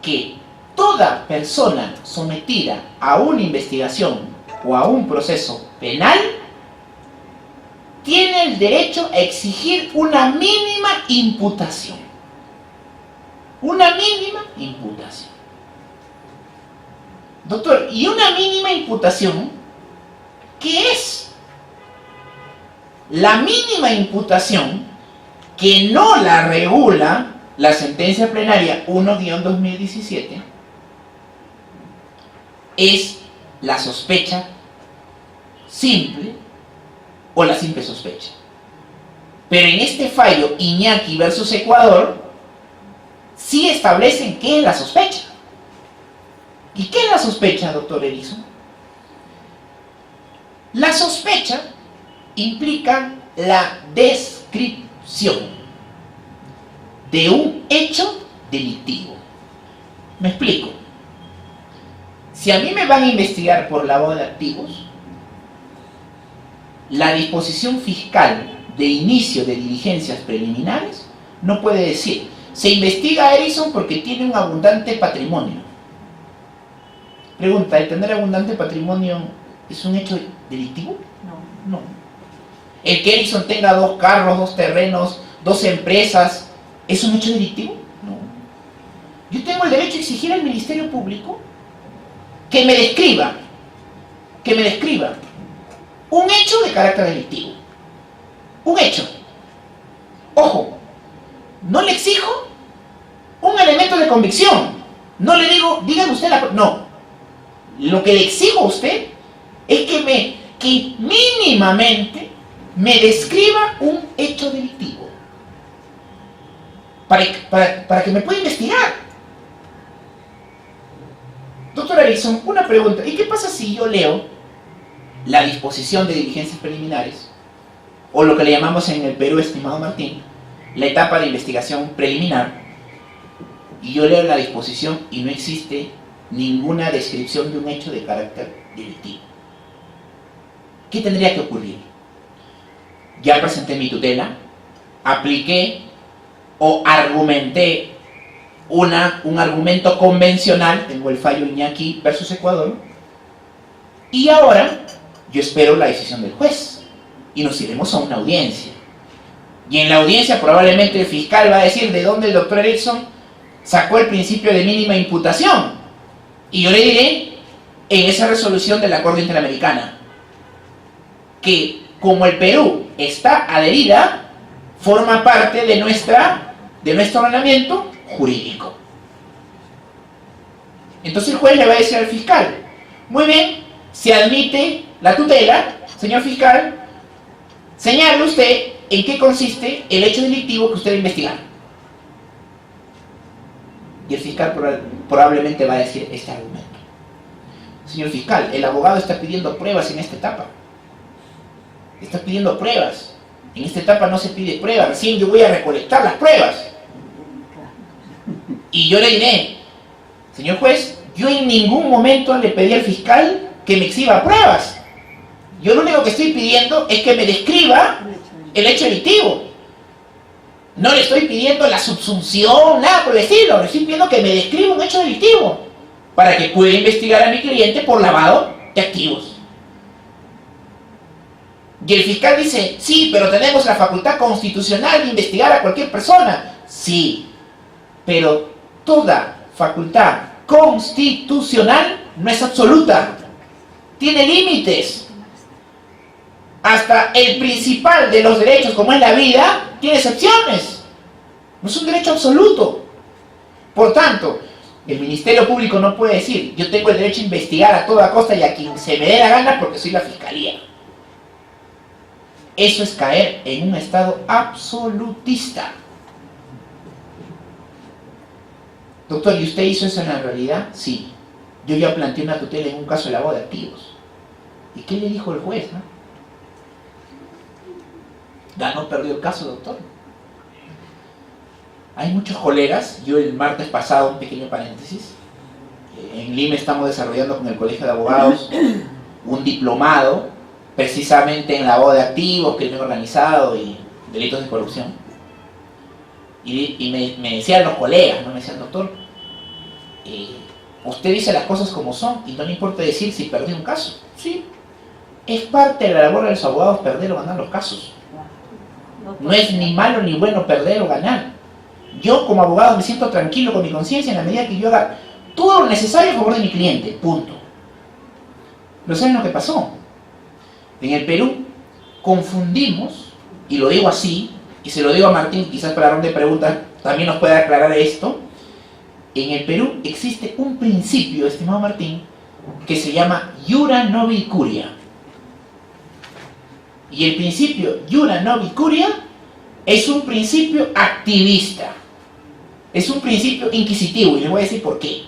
que toda persona sometida a una investigación o a un proceso penal tiene el derecho a exigir una mínima imputación. Una mínima imputación. Doctor, ¿y una mínima imputación qué es? La mínima imputación, que no la regula la sentencia plenaria 1-2017, es la sospecha simple o la simple sospecha. Pero en este fallo Iñaki versus Ecuador sí establecen qué es la sospecha. ¿Y qué es la sospecha, doctor Erickson? La sospecha implica la descripción de un hecho delictivo. Me explico. Si a mí me van a investigar por lavado de activos, la disposición fiscal de inicio de diligencias preliminares no puede decir: se investiga a Erickson porque tiene un abundante patrimonio. Pregunta, ¿el tener abundante patrimonio es un hecho delictivo? No. ¿El que Erickson tenga 2 carros, 2 terrenos, 2 empresas, es un hecho delictivo? No. Yo tengo el derecho a exigir al Ministerio Público que me describa un hecho de carácter delictivo. Un hecho. Ojo, no le exijo un elemento de convicción. No le digo, dígame usted la... No. Lo que le exijo a usted es que mínimamente me describa un hecho delictivo para que me pueda investigar. Doctor Erickson, una pregunta. ¿Y qué pasa si yo leo la disposición de diligencias preliminares, o lo que le llamamos en el Perú, estimado Martín, la etapa de investigación preliminar, y yo leo la disposición y no existe ninguna descripción de un hecho de carácter delictivo? ¿Qué tendría que ocurrir? Ya presenté mi tutela, apliqué o argumenté un argumento convencional, tengo el fallo Iñaki versus Ecuador, y ahora yo espero la decisión del juez y nos iremos a una audiencia. Y en la audiencia probablemente el fiscal va a decir de dónde el doctor Erickson sacó el principio de mínima imputación. Y yo le diré, en esa resolución de la Corte Interamericana, que como el Perú está adherida, forma parte de nuestro ordenamiento jurídico. Entonces el juez le va a decir al fiscal: muy bien, se admite la tutela, señor fiscal, señale usted en qué consiste el hecho delictivo que usted va a investigar. Y el fiscal probablemente va a decir este argumento: Señor fiscal, el abogado está pidiendo pruebas en esta etapa. Está pidiendo pruebas. En esta etapa no se pide pruebas, recién yo voy a recolectar las pruebas. Y yo le diré, señor juez, yo en ningún momento le pedí al fiscal que me exhiba pruebas. Yo lo único que estoy pidiendo es que me describa el hecho delictivo. No le estoy pidiendo la subsunción, nada por el estilo. Le estoy pidiendo que me describa un hecho delictivo para que pueda investigar a mi cliente por lavado de activos. Y el fiscal dice, sí, pero tenemos la facultad constitucional de investigar a cualquier persona. Sí, pero toda facultad constitucional no es absoluta. Tiene límites. Hasta el principal de los derechos, como es la vida, tiene excepciones. No es un derecho absoluto. Por tanto, el Ministerio Público no puede decir, yo tengo el derecho a investigar a toda costa y a quien se me dé la gana porque soy la fiscalía. Eso es caer en un estado absolutista. Doctor, ¿y usted hizo eso en la realidad? Sí. Yo ya planteé una tutela en un caso de lavado de activos. ¿Y qué le dijo el juez? ¿No? ¿Ganó, perdió el caso, doctor? Hay muchos colegas. Yo el martes pasado, un pequeño paréntesis, en Lima estamos desarrollando con el Colegio de Abogados un diplomado precisamente en lavado de activos, crimen organizado y delitos de corrupción. Y me decían los colegas, ¿no? Me decían, doctor, usted dice las cosas como son y no le importa decir si perdió un caso. Sí, es parte de la labor de los abogados perder o ganar los casos. No es ni malo ni bueno perder o ganar. Yo como abogado me siento tranquilo con mi conciencia en la medida que yo haga todo lo necesario a favor de mi cliente, punto. ¿Pero saben lo que pasó? En el Perú confundimos, y lo digo así, y se lo digo a Martín, quizás para la ronda de preguntas también nos pueda aclarar esto. En el Perú existe un principio, estimado Martín, que se llama iura novi curia. Y el principio iura novi curia es un principio activista. Es un principio inquisitivo, y les voy a decir por qué.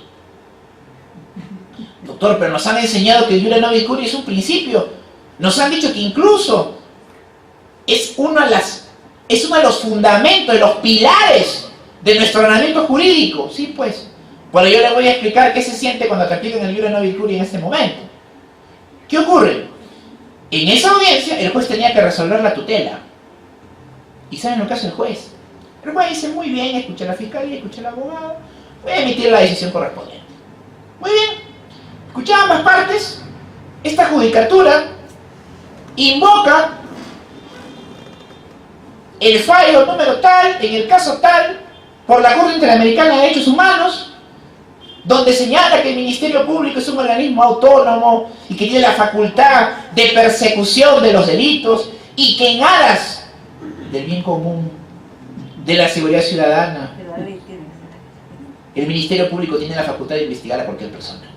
Doctor, pero nos han enseñado que iura novi curia es un principio. Nos han dicho que incluso es uno de los fundamentos, de los pilares de nuestro ordenamiento jurídico. Sí, pues. Bueno, yo les voy a explicar qué se siente cuando te aplican el iura novi curia en este momento. ¿Qué ocurre? En esa audiencia, el juez tenía que resolver la tutela. ¿Y saben lo que hace el juez? El juez dice, muy bien, escuché a la fiscalía, escuché al abogado, voy a emitir la decisión correspondiente. Muy bien. Escuché a ambas partes. Esta judicatura invoca el fallo número tal, en el caso tal, por la Corte Interamericana de Derechos Humanos, donde señala que el Ministerio Público es un organismo autónomo y que tiene la facultad de persecución de los delitos y que en aras del bien común, de la seguridad ciudadana, el Ministerio Público tiene la facultad de investigar a cualquier persona.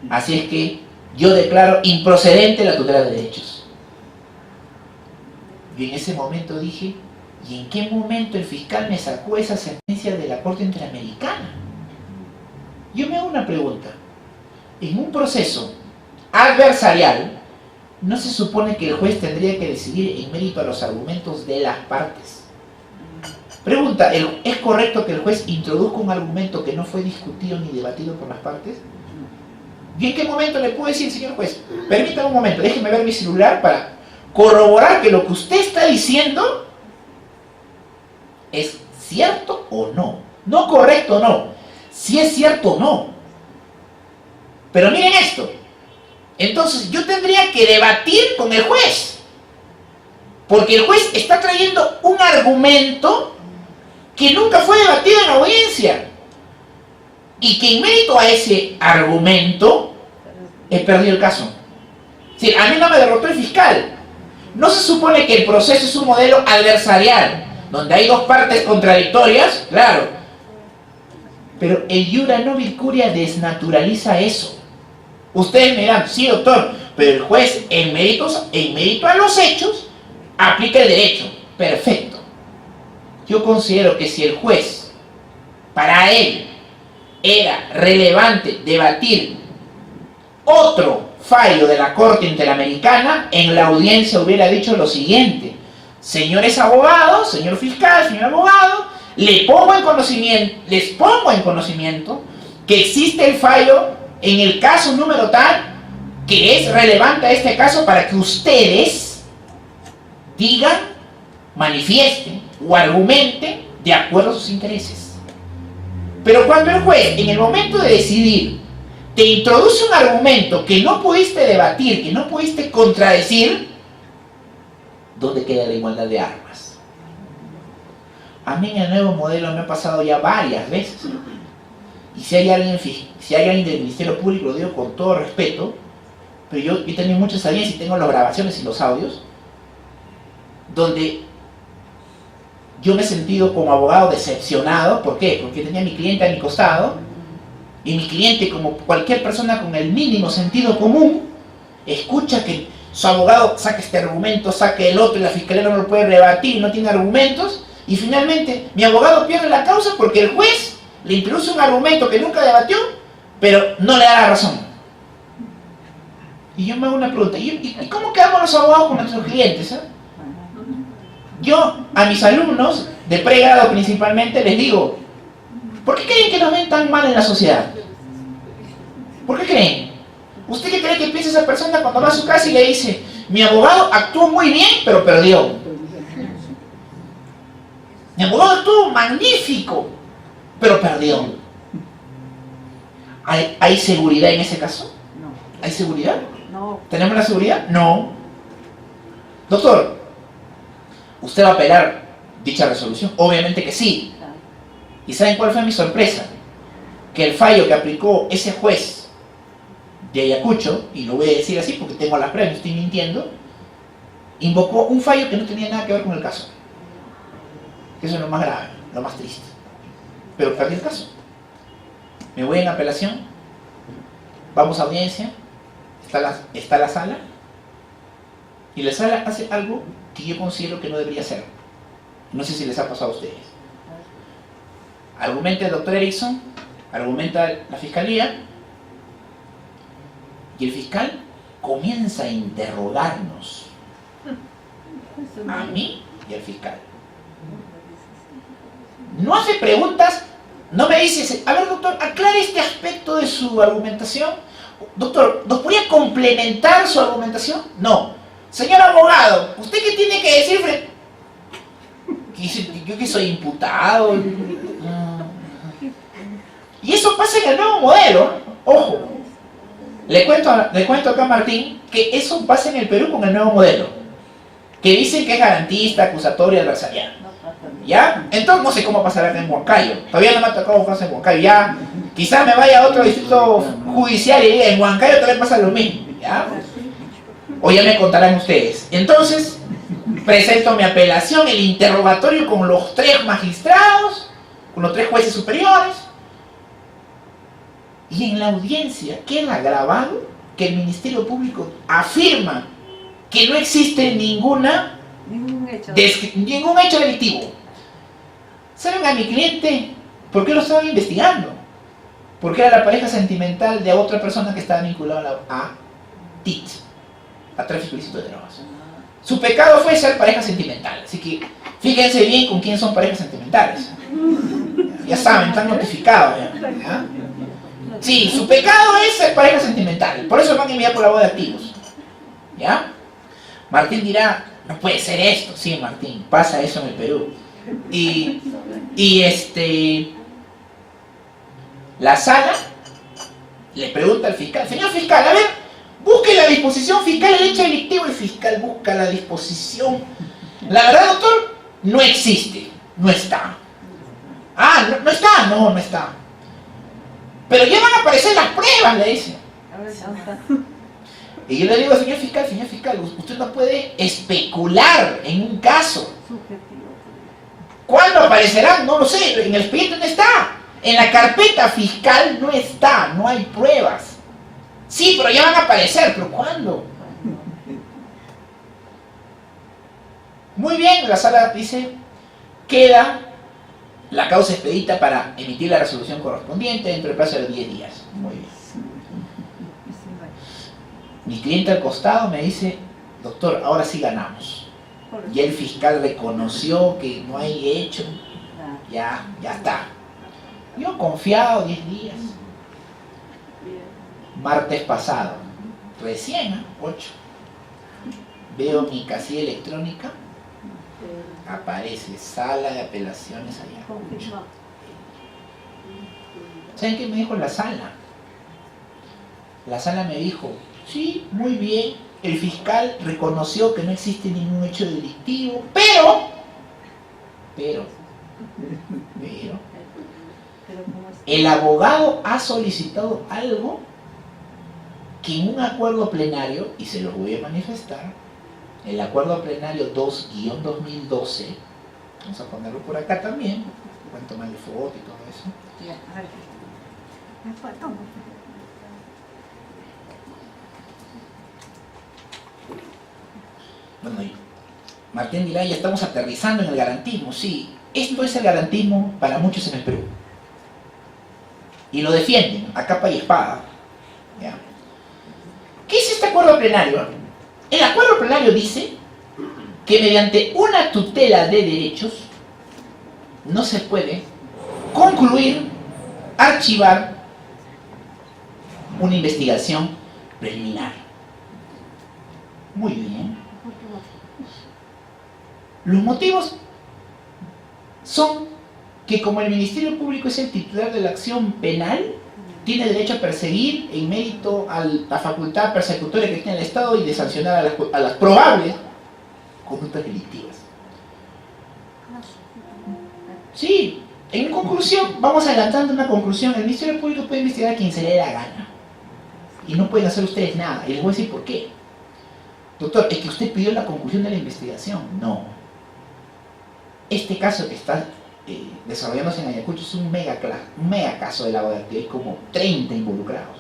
Así es que yo declaro improcedente la tutela de derechos. Y en ese momento dije, ¿y en qué momento el fiscal me sacó esa sentencia de la Corte Interamericana? Yo me hago una pregunta. En un proceso adversarial, ¿no se supone que el juez tendría que decidir en mérito a los argumentos de las partes? Pregunta, ¿es correcto que el juez introduzca un argumento que no fue discutido ni debatido por las partes? ¿Y en qué momento le puedo decir, señor juez, permítame un momento, déjeme ver mi celular para corroborar que lo que usted está diciendo es cierto o no? No correcto o no, si es cierto o no. Pero miren esto, entonces yo tendría que debatir con el juez, porque el juez está trayendo un argumento que nunca fue debatido en la audiencia, y que en mérito a ese argumento he perdido el caso. Sí, a mí no me derrotó el fiscal. ¿No se supone que el proceso es un modelo adversarial, donde hay dos partes contradictorias? Claro. Pero el iura novi curia desnaturaliza eso. Ustedes me dirán, sí, doctor, pero el juez en mérito a los hechos aplica el derecho. Perfecto. Yo considero que si el juez, para él, era relevante debatir otro fallo de la Corte Interamericana, en la audiencia hubiera dicho lo siguiente: señores abogados, señor fiscal, señor abogado, les pongo en conocimiento que existe el fallo en el caso número tal, que es relevante a este caso, para que ustedes digan, manifiesten o argumenten de acuerdo a sus intereses. Pero cuando el juez, en el momento de decidir, te introduce un argumento que no pudiste debatir, que no pudiste contradecir, ¿dónde queda la igualdad de armas? A mí en el nuevo modelo me ha pasado ya varias veces. Y si hay alguien del Ministerio Público, lo digo con todo respeto, pero yo he tenido muchas audiencias y tengo las grabaciones y los audios, donde yo me he sentido como abogado decepcionado. ¿Por qué? Porque tenía a mi cliente a mi costado, y mi cliente, como cualquier persona con el mínimo sentido común, escucha que su abogado saque este argumento, saque el otro, y la fiscalía no lo puede rebatir, no tiene argumentos, y finalmente mi abogado pierde la causa porque el juez le introduce un argumento que nunca debatió, pero no le da la razón. Y yo me hago una pregunta: ¿y cómo quedamos los abogados con nuestros clientes? Yo a mis alumnos de pregrado principalmente les digo: ¿por qué creen que nos ven tan mal en la sociedad? ¿Por qué creen? ¿Usted qué cree que piensa esa persona cuando va a su casa y le dice: mi abogado actuó muy bien, pero perdió? Mi abogado actuó magnífico, pero perdió. ¿Hay seguridad en ese caso? No. ¿Hay seguridad? No. ¿Tenemos la seguridad? No. Doctor, ¿usted va a apelar dicha resolución? Obviamente que sí. ¿Y saben cuál fue mi sorpresa? Que el fallo que aplicó ese juez de Ayacucho, y lo voy a decir así porque tengo las pruebas, no estoy mintiendo, invocó un fallo que no tenía nada que ver con el caso. Eso es lo más grave, lo más triste. Pero perdí el caso. Me voy en apelación, vamos a audiencia, está la sala, y la sala hace algo que yo considero que no debería hacer. No sé si les ha pasado a ustedes. Argumenta el doctor Erickson, argumenta la fiscalía, y el fiscal comienza a interrogarnos, a mí y al fiscal. No hace preguntas, no me dice: a ver, doctor, aclare este aspecto de su argumentación. Doctor, ¿nos podría complementar su argumentación? No. Señor abogado, ¿usted qué tiene que decir? Yo que soy imputado. Y eso pasa en el nuevo modelo. Ojo, le cuento acá a Martín que eso pasa en el Perú con el nuevo modelo, que dicen que es garantista, acusatorio, adversarial. ¿Ya? Entonces no sé cómo pasará en Huancayo. Todavía no me ha tocado pasar en Huancayo. Ya, quizás me vaya a otro distrito judicial y diga: en Huancayo también pasa lo mismo. ¿Ya? O ya me contarán ustedes. Entonces, presento mi apelación, el interrogatorio con los 3 magistrados, con los 3 jueces superiores. Y en la audiencia queda grabado que el Ministerio Público afirma que no existe ningún hecho delictivo. ¿Saben a mi cliente por qué lo estaban investigando? Porque era la pareja sentimental de otra persona que estaba vinculada a TIT, a tráfico ilícito de drogas. Su pecado fue ser pareja sentimental. Así que fíjense bien con quién son parejas sentimentales. Ya saben, están notificados ya. Sí, su pecado es ser pareja sentimental. Por eso van a enviar por la voz de activos. ¿Ya? Martín dirá: no puede ser esto. Sí, Martín, pasa eso en el Perú. La sala le pregunta al fiscal: señor fiscal, a ver, busque la disposición fiscal del hecho delictivo. El fiscal busca la disposición. La verdad, doctor, no existe, no está. Ah, no está, no está. Pero ya van a aparecer las pruebas, le dice. Y yo le digo: señor fiscal, usted no puede especular en un caso. ¿Cuándo aparecerán? No lo sé. En el expediente no está. En la carpeta fiscal no está. No hay pruebas. Sí, pero ya van a aparecer. ¿Pero cuándo? Muy bien, la sala dice: queda la causa expedita para emitir la resolución correspondiente dentro del plazo de 10 días. Muy bien. Mi cliente al costado me dice, doctor, ahora sí ganamos. Y el fiscal reconoció que no hay hecho, ya está. Yo confiado 10 días. Martes pasado, recién, 8, veo mi casilla electrónica, aparece sala de apelaciones allá. ¿Saben qué me dijo la sala? La sala me dijo, sí, muy bien, el fiscal reconoció que no existe ningún hecho delictivo, pero, el abogado ha solicitado algo que en un acuerdo plenario, y se lo voy a manifestar, el acuerdo plenario 2-2012, vamos a ponerlo por acá también, pueden tomarle foto y todo eso. Bueno, Martín dirá, ya estamos aterrizando en el garantismo. Sí, esto es el garantismo para muchos en el Perú. Y lo defienden a capa y espada. ¿Ya? ¿Qué es este acuerdo plenario? El acuerdo plenario dice que mediante una tutela de derechos no se puede concluir, archivar una investigación preliminar. Muy bien. Los motivos son que como el Ministerio Público es el titular de la acción penal, tiene derecho a perseguir en mérito a la facultad persecutoria que tiene el Estado y de sancionar a las probables conductas delictivas. Sí, en conclusión, vamos adelantando una conclusión. El Ministerio Público puede investigar a quien se le dé la gana. Y no pueden hacer ustedes nada. Y les voy a decir por qué. Doctor, es que usted pidió la conclusión de la investigación. No. Este caso que está desarrollándose en Ayacucho es un mega caso de lavado de activos. Hay como 30 involucrados.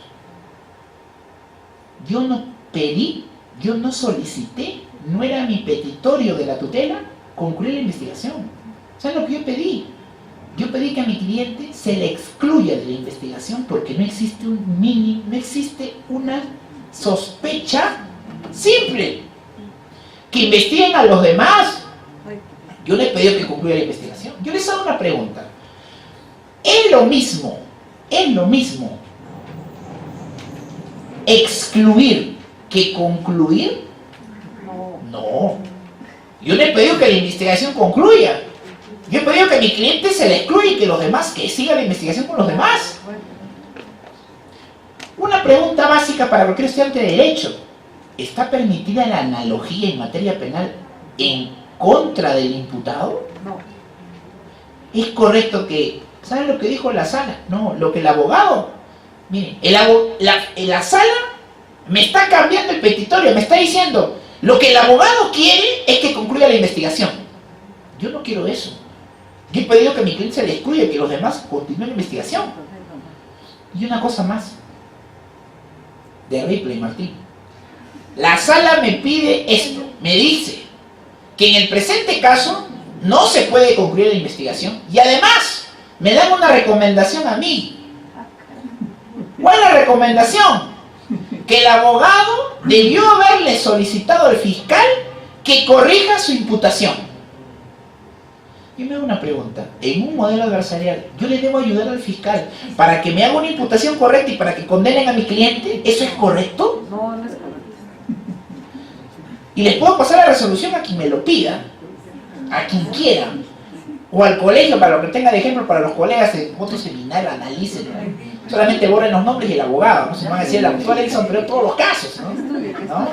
Yo no pedí, yo no solicité, no era mi petitorio de la tutela concluir la investigación. ¿Saben lo que yo pedí? Yo pedí que a mi cliente se le excluya de la investigación porque no existe no existe una sospecha simple. Que investiguen a los demás. Yo les pedí que concluya la investigación. Yo les hago una pregunta. ¿Es lo mismo excluir que concluir? No. Yo le he pedido que la investigación concluya. Yo he pedido que a mi cliente se le excluya y que los demás, que siga la investigación con los demás. Una pregunta básica para cualquier estudiante de Derecho. ¿Está permitida la analogía en materia penal en contra del imputado? No. ¿Es correcto que... ¿Saben lo que dijo la sala? No, lo que el abogado... Miren, la sala me está cambiando el petitorio, me está diciendo, lo que el abogado quiere es que concluya la investigación. Yo no quiero eso. Yo he pedido que a mi cliente se le excluya y que los demás continúen la investigación. Y una cosa más. De Ripley, Martín. La sala me pide esto, me dice que en el presente caso no se puede concluir la investigación y además me dan una recomendación a mí. ¿Cuál es la recomendación? Que el abogado debió haberle solicitado al fiscal que corrija su imputación. Yo me hago una pregunta. En un modelo adversarial, ¿yo le debo ayudar al fiscal para que me haga una imputación correcta y para que condenen a mi cliente? ¿Eso es correcto? No, no es correcto. Y les puedo pasar la resolución a quien me lo pida, a quien quiera, o al colegio, para lo que tenga de ejemplo para los colegas en otro seminario, analicen, ¿no? Solamente borren los nombres y el abogado, no se van a decir el autor Edison, pero todos los casos, ¿no?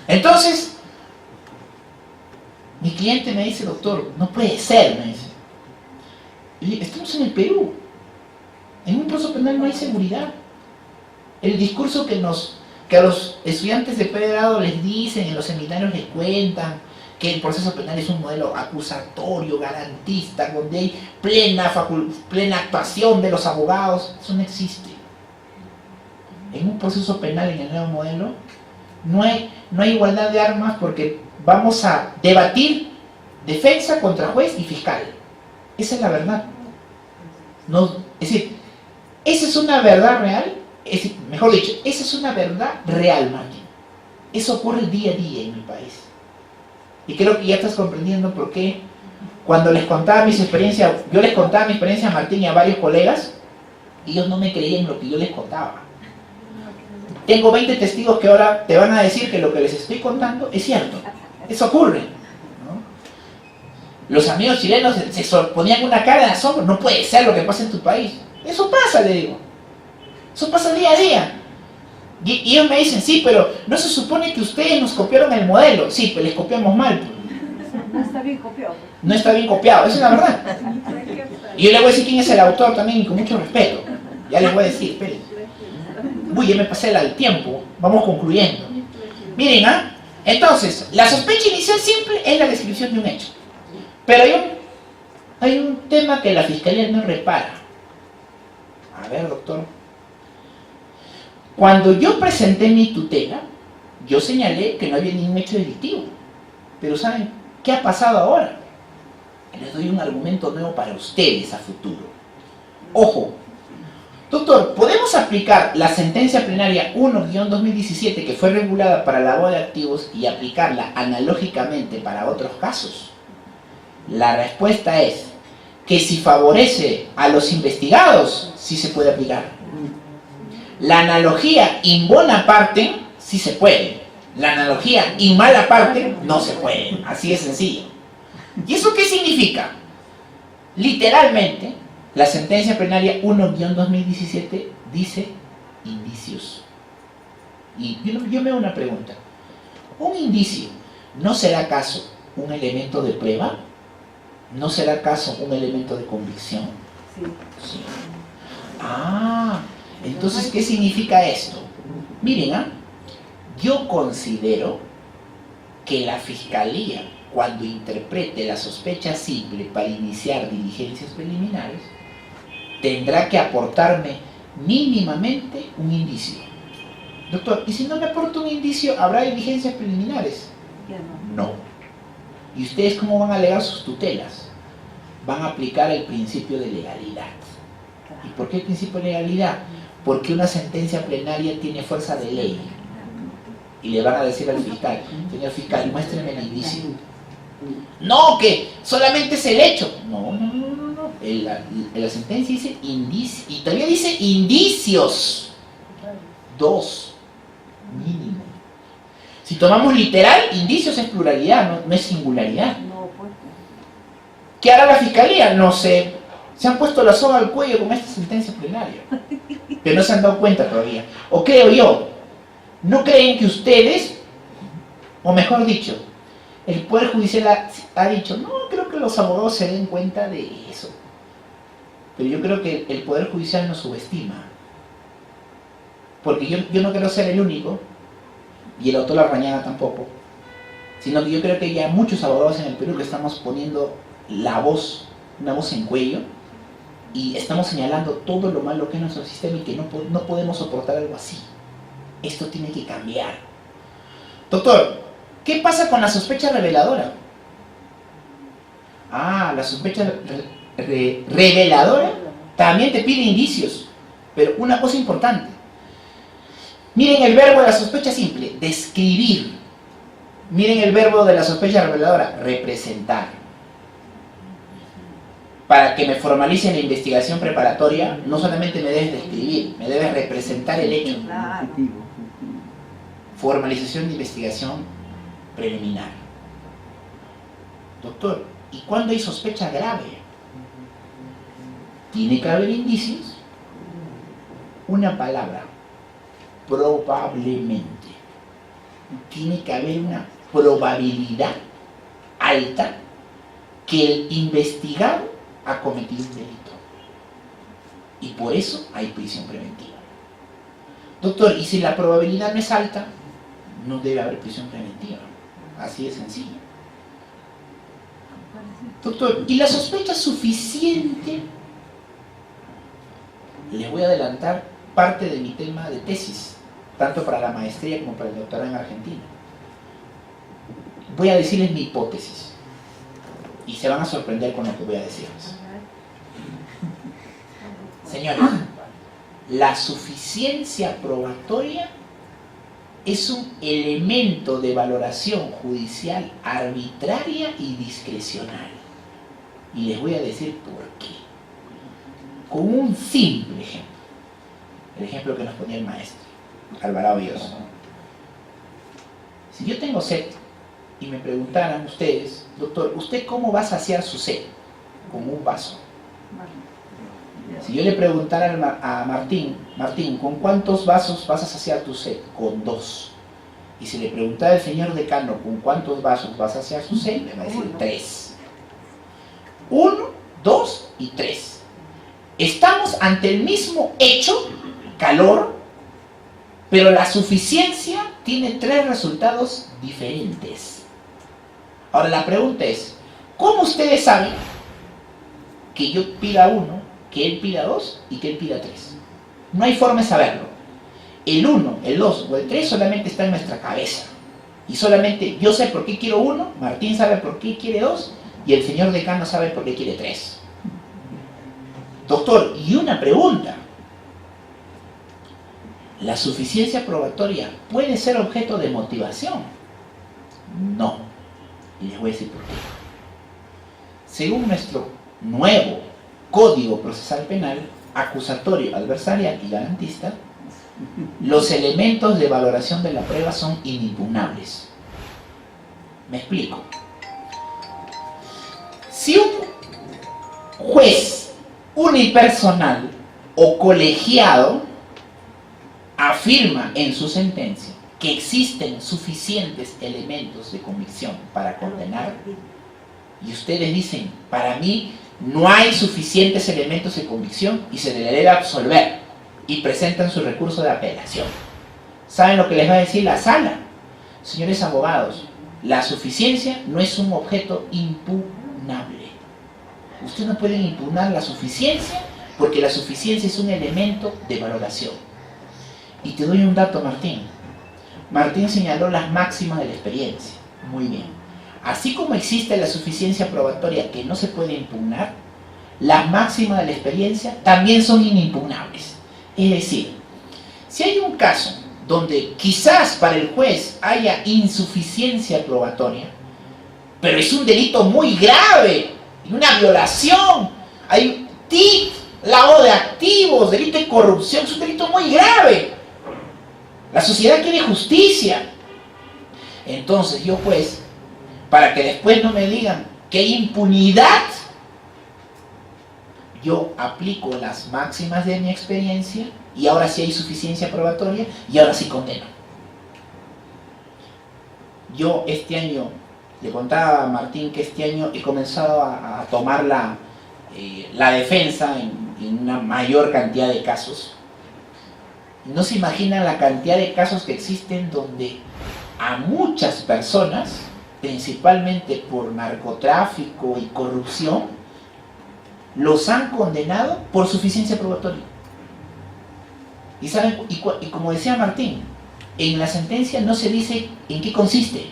Entonces, mi cliente me dice, doctor, no puede ser, me dice. Y estamos en el Perú, en un proceso penal no hay seguridad. El discurso que a los estudiantes de pregrado les dicen, en los seminarios les cuentan que el proceso penal es un modelo acusatorio, garantista, donde hay plena actuación de los abogados. Eso no existe. En un proceso penal, en el nuevo modelo, no hay igualdad de armas porque vamos a debatir defensa contra juez y fiscal. Esa es la verdad. No, es decir, esa es una verdad real. Mejor dicho, esa es una verdad real, Martín. Eso ocurre día a día en mi país. Y creo que ya estás comprendiendo por qué cuando les contaba mis experiencias, yo les contaba mi experiencia a Martín y a varios colegas, ellos no me creían lo que yo les contaba. Tengo 20 testigos que ahora te van a decir que lo que les estoy contando es cierto. Eso ocurre, ¿no? Los amigos chilenos se ponían una cara de asombro. No puede ser lo que pasa en tu país. Eso pasa, le digo. Eso pasa día a día. Y ellos me dicen, sí, pero no se supone que ustedes nos copiaron el modelo. Sí, pues les copiamos mal. No está bien copiado. No está bien copiado, esa es la verdad. Y yo le voy a decir quién es el autor también, y con mucho respeto. Ya les voy a decir, esperen. Uy, ya me pasé el tiempo. Vamos concluyendo. Miren, entonces, la sospecha inicial simple es la descripción de un hecho. Pero hay un tema que la fiscalía no repara. A ver, doctor. Cuando yo presenté mi tutela, yo señalé que no había ningún hecho delictivo. Pero ¿saben qué ha pasado ahora? Les doy un argumento nuevo para ustedes a futuro. Ojo, doctor, ¿podemos aplicar la sentencia plenaria 1-2017 que fue regulada para lavado de activos y aplicarla analógicamente para otros casos? La respuesta es que si favorece a los investigados, sí se puede aplicar. La analogía in bona parte, sí se puede. La analogía in mala parte, no se puede. Así de sencillo. ¿Y eso qué significa? Literalmente, la sentencia plenaria 1-2017 dice indicios. Y yo me hago una pregunta. ¿Un indicio no será acaso un elemento de prueba? ¿No será acaso un elemento de convicción? Sí. Sí. Entonces, ¿qué significa esto? Miren, yo considero que la Fiscalía, cuando interprete la sospecha simple para iniciar diligencias preliminares, tendrá que aportarme mínimamente un indicio. Doctor, ¿y si no me aporta un indicio, habrá diligencias preliminares? Ya no. No. ¿Y ustedes cómo van a alegar sus tutelas? Van a aplicar el principio de legalidad. ¿Y por qué el principio de legalidad? Porque una sentencia plenaria tiene fuerza de ley. Y le van a decir al fiscal, señor fiscal, muéstreme el indicio. No, que solamente es el hecho. No. La sentencia dice indicios. Y todavía dice indicios. 2, mínimo. Si tomamos literal, indicios es pluralidad, no es singularidad. No, pues. ¿Qué hará la fiscalía? No sé. Se han puesto la soga al cuello con esta sentencia plenaria. Pero no se han dado cuenta todavía. O creo yo, ¿no creen que ustedes, o mejor dicho, el Poder Judicial ha dicho, no, creo que los abogados se den cuenta de eso? Pero yo creo que el Poder Judicial nos subestima. Porque yo no quiero ser el único, y el autor Larrañaga tampoco, sino que yo creo que hay ya muchos abogados en el Perú que estamos poniendo una voz en cuello, y estamos señalando todo lo malo que es nuestro sistema y que no podemos soportar algo así. Esto tiene que cambiar. Doctor, ¿qué pasa con la sospecha reveladora? La sospecha reveladora también te pide indicios, pero una cosa importante. Miren el verbo de la sospecha simple, describir. Miren el verbo de la sospecha reveladora, representar. Para que me formalice la investigación preparatoria, no solamente me debes describir, me debes representar el hecho. Claro. Formalización de investigación preliminar. Doctor, ¿y cuándo hay sospecha grave? Tiene que haber indicios. Una palabra, probablemente. Tiene que haber una probabilidad alta que el investigado ha cometido un delito. Y por eso hay prisión preventiva. Doctor, ¿y si la probabilidad no es alta? No debe haber prisión preventiva. Así de sencillo. Doctor, ¿y la sospecha suficiente? Le voy a adelantar parte de mi tema de tesis, tanto para la maestría como para el doctorado en Argentina. Voy a decirles mi hipótesis y se van a sorprender con lo que voy a decirles. Señores, la suficiencia probatoria es un elemento de valoración judicial arbitraria y discrecional. Y les voy a decir por qué. Con un simple ejemplo. El ejemplo que nos ponía el maestro, Alvarado Belloso. Si yo tengo sed y me preguntaran ustedes, doctor, ¿usted cómo va a saciar su sed? Con un vaso. Si yo le preguntara a Martín, ¿con cuántos vasos vas a saciar tu sed? Con 2. Y si le preguntara al señor decano, ¿con cuántos vasos vas a saciar su sed? Me va a decir 3. 1, 2 y 3. Estamos ante el mismo hecho, calor, pero la suficiencia tiene 3 resultados diferentes. Ahora la pregunta es, ¿cómo ustedes saben que yo pida 1, que él pida 2 y que él pida 3? No hay forma de saberlo. El 1, el 2 o el 3 solamente está en nuestra cabeza. Y solamente yo sé por qué quiero 1, Martín sabe por qué quiere 2 y el señor decano sabe por qué quiere 3. Doctor, y una pregunta. ¿La suficiencia probatoria puede ser objeto de motivación? No. Y les voy a decir por qué. Según nuestro nuevo Código Procesal Penal, acusatorio, adversarial y garantista, los elementos de valoración de la prueba son inimpugnables. Me explico. Si un juez unipersonal o colegiado afirma en su sentencia que existen suficientes elementos de convicción para condenar, y ustedes dicen, para mí no hay suficientes elementos de convicción y se le debe absolver, y presentan su recurso de apelación, ¿saben lo que les va a decir la sala? Señores abogados, la suficiencia no es un objeto impugnable. Ustedes no pueden impugnar la suficiencia porque la suficiencia es un elemento de valoración. Y te doy un dato, Martín. Martín señaló las máximas de la experiencia. Muy bien. Así como existe la suficiencia probatoria que no se puede impugnar, las máximas de la experiencia también son inimpugnables. Es decir, si hay un caso donde quizás para el juez haya insuficiencia probatoria, pero es un delito muy grave, una violación, hay TIC, lavado de activos, delito de corrupción, es un delito muy grave. La sociedad quiere justicia. Entonces yo, pues, para que después no me digan que hay impunidad, yo aplico las máximas de mi experiencia y ahora sí hay suficiencia probatoria y ahora sí condeno. Yo este año, le contaba a Martín que este año he comenzado a tomar la defensa en una mayor cantidad de casos. No se imaginan la cantidad de casos que existen donde a muchas personas, principalmente por narcotráfico y corrupción, los han condenado por suficiencia probatoria. Y saben, y como decía Martín, en la sentencia no se dice en qué consiste.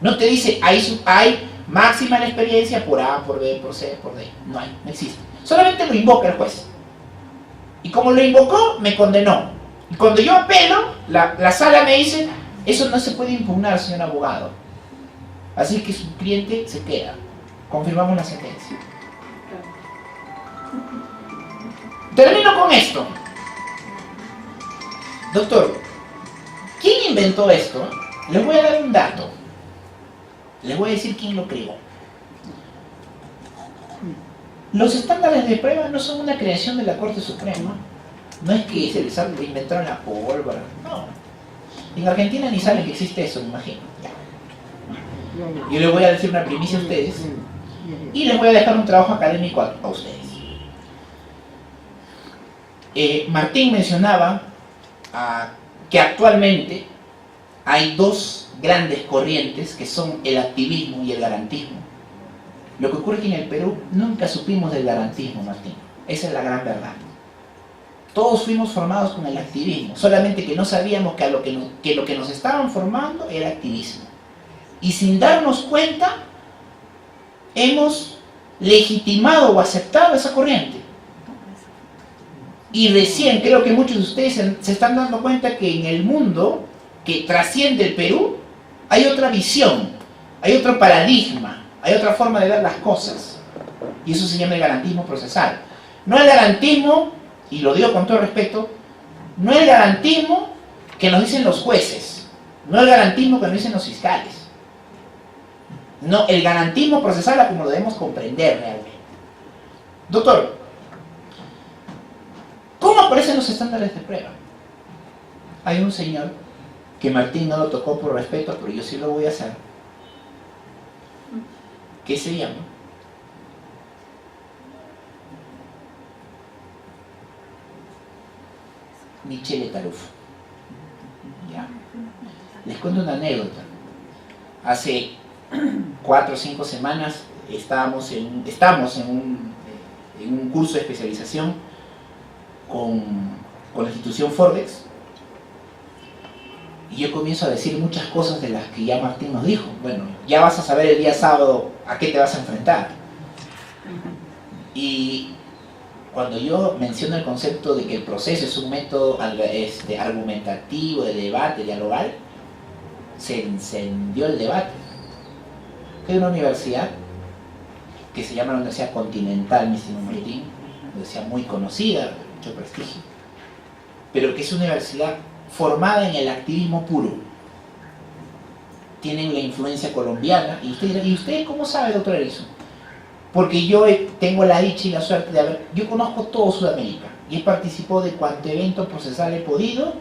No te dice, hay máxima la experiencia por A, por B, por C, por D. No existe. Solamente lo invoca el juez. Y como lo invocó, me condenó. Y cuando yo apelo, la sala me dice, eso no se puede impugnar, señor abogado. Así que su cliente se queda. Confirmamos la sentencia. Termino con esto. Doctor, ¿quién inventó esto? Les voy a dar un dato. Les voy a decir quién lo creó. Los estándares de prueba no son una creación de la Corte Suprema. No es que se les inventaron la pólvora. No. En Argentina ni saben que existe eso, me imagino. Yo les voy a decir una primicia a ustedes y les voy a dejar un trabajo académico a ustedes. Martín mencionaba que actualmente hay dos grandes corrientes que son el activismo y el garantismo. Lo que ocurre es que en el Perú nunca supimos del garantismo, Martín. Esa es la gran verdad. Todos fuimos formados con el activismo, solamente que no sabíamos que lo que nos estaban formando era activismo. Y sin darnos cuenta, hemos legitimado o aceptado esa corriente. Y recién creo que muchos de ustedes se están dando cuenta que en el mundo que trasciende el Perú, hay otra visión, hay otro paradigma, hay otra forma de ver las cosas. Y eso se llama el garantismo procesal. No el garantismo, y lo digo con todo respeto, no el garantismo que nos dicen los jueces, no el garantismo que nos dicen los fiscales. No, el garantismo procesal como lo debemos comprender realmente. Doctor, ¿cómo aparecen los estándares de prueba? Hay un señor que Martín no lo tocó por respeto, pero yo sí lo voy a hacer, que se llama Michele Tarufo. ¿Ya? Les cuento una anécdota. Hace 4 o 5 semanas estamos en un curso de especialización con la institución Fordex, y yo comienzo a decir muchas cosas de las que ya Martín nos dijo. Bueno, ya vas a saber el día sábado a qué te vas a enfrentar. Y cuando yo menciono el concepto de que el proceso es un método argumentativo, de debate, dialogal, se encendió el debate. Hay una universidad que se llama la Universidad Continental, mi estimado Martín, una universidad muy conocida, de mucho prestigio, pero que es una universidad formada en el activismo puro. Tienen la influencia colombiana. Y usted dirá, ¿y usted cómo sabe, doctor Erickson? Porque yo tengo la dicha y la suerte de yo conozco todo Sudamérica y he participado de cuanto evento procesal he podido,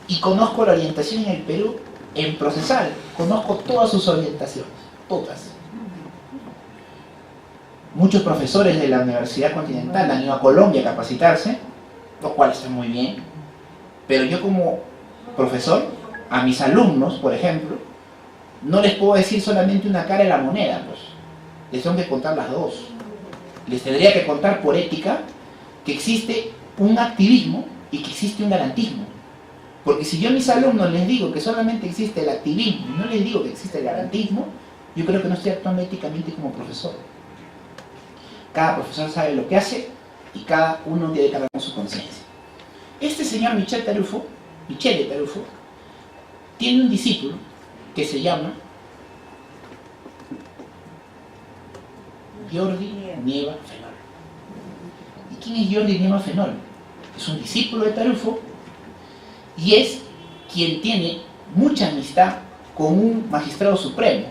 y conozco la orientación en el Perú en procesal. Conozco todas sus orientaciones, todas. Muchos profesores de la Universidad Continental han ido a Colombia a capacitarse, lo cual está muy bien. Pero yo como profesor, a mis alumnos, por ejemplo, no les puedo decir solamente una cara de la moneda, pues. Les tengo que contar las dos. Les tendría que contar por ética que existe un activismo y que existe un garantismo. Porque si yo a mis alumnos les digo que solamente existe el activismo y no les digo que existe el garantismo, yo creo que no estoy actuando éticamente como profesor. Cada profesor sabe lo que hace y cada uno debe cargar con su conciencia. Este señor Michele Tarufo, tiene un discípulo que se llama Jordi Nieva Fenol. ¿Y quién es Jordi Nieva Fenol? Es un discípulo de Tarufo y es quien tiene mucha amistad con un magistrado supremo.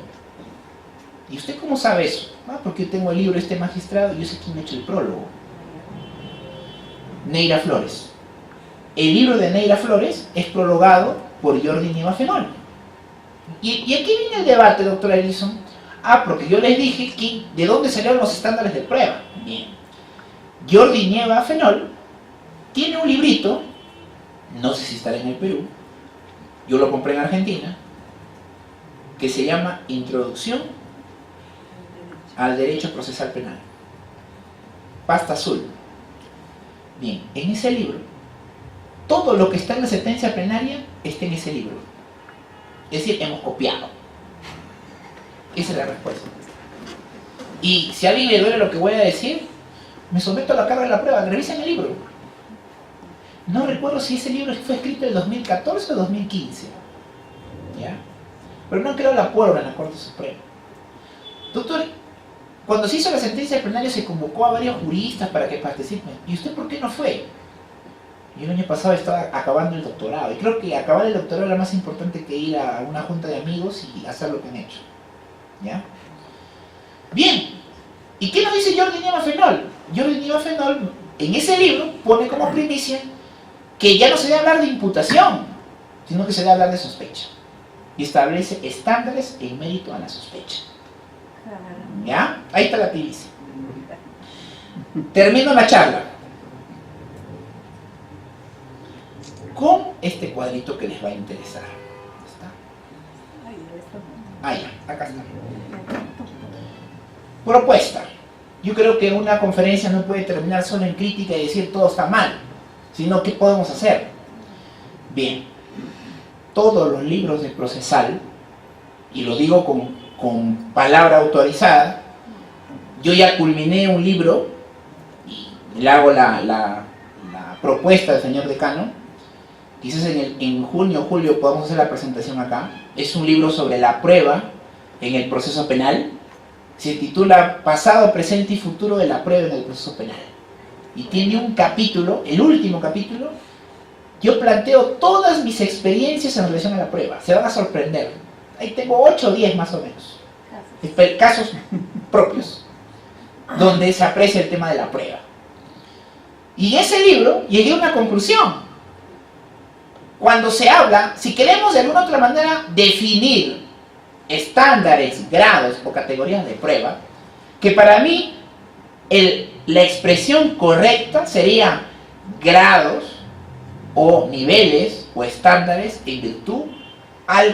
¿Y usted cómo sabe eso? Porque yo tengo el libro de este magistrado y yo sé quién ha hecho el prólogo. Neira Flores. El libro de Neira Flores es prologado por Jordi Nieva Fenol. ¿Y aquí viene el debate, doctor Erickson? Porque yo les dije de dónde salieron los estándares de prueba. Bien. Jordi Nieva Fenol tiene un librito, no sé si estará en el Perú, yo lo compré en Argentina, que se llama Introducción al Derecho Procesal Penal. Pasta azul. Bien, en ese libro, todo lo que está en la sentencia plenaria está en ese libro. Es decir, hemos copiado. Esa es la respuesta. Y si a alguien le duele lo que voy a decir, me someto a la carga de la prueba. Revisen el libro. No recuerdo si ese libro fue escrito en 2014 o 2015. ¿Ya? Pero no creo la prueba en la Corte Suprema. Doctor, cuando se hizo la sentencia plenaria se convocó a varios juristas para que participen. ¿Y usted por qué no fue? Yo el año pasado estaba acabando el doctorado. Y creo que acabar el doctorado era más importante que ir a una junta de amigos y hacer lo que han hecho. ¿Ya? Bien. ¿Y qué nos dice Jordi Nieva Fenol? Jordi Nieva Fenol en ese libro pone como primicia que ya no se debe hablar de imputación, sino que se debe hablar de sospecha. Y establece estándares en mérito a la sospecha. ¿Ya? Ahí está la primicia. Termino la charla con este cuadrito que les va a interesar. ¿Está? Ya, acá está. Propuesta. Yo creo que una conferencia no puede terminar solo en crítica y decir todo está mal, sino qué podemos hacer. Bien, todos los libros de procesal, y lo digo con palabra autorizada, yo ya culminé un libro y le hago la propuesta del señor decano quizás en junio o julio podamos hacer la presentación acá. Es un libro sobre la prueba en el proceso penal. Se titula Pasado, Presente y Futuro de la Prueba en el Proceso Penal. Y tiene un capítulo, el último capítulo, yo planteo todas mis experiencias en relación a la prueba. Se van a sorprender. Ahí tengo 8 o 10 más o menos. Casos propios, donde se aprecia el tema de la prueba. Y en ese libro llegué a una conclusión. Cuando se habla, si queremos de alguna otra manera definir estándares, grados o categorías de prueba, que para mí la expresión correcta sería grados o niveles o estándares en virtud a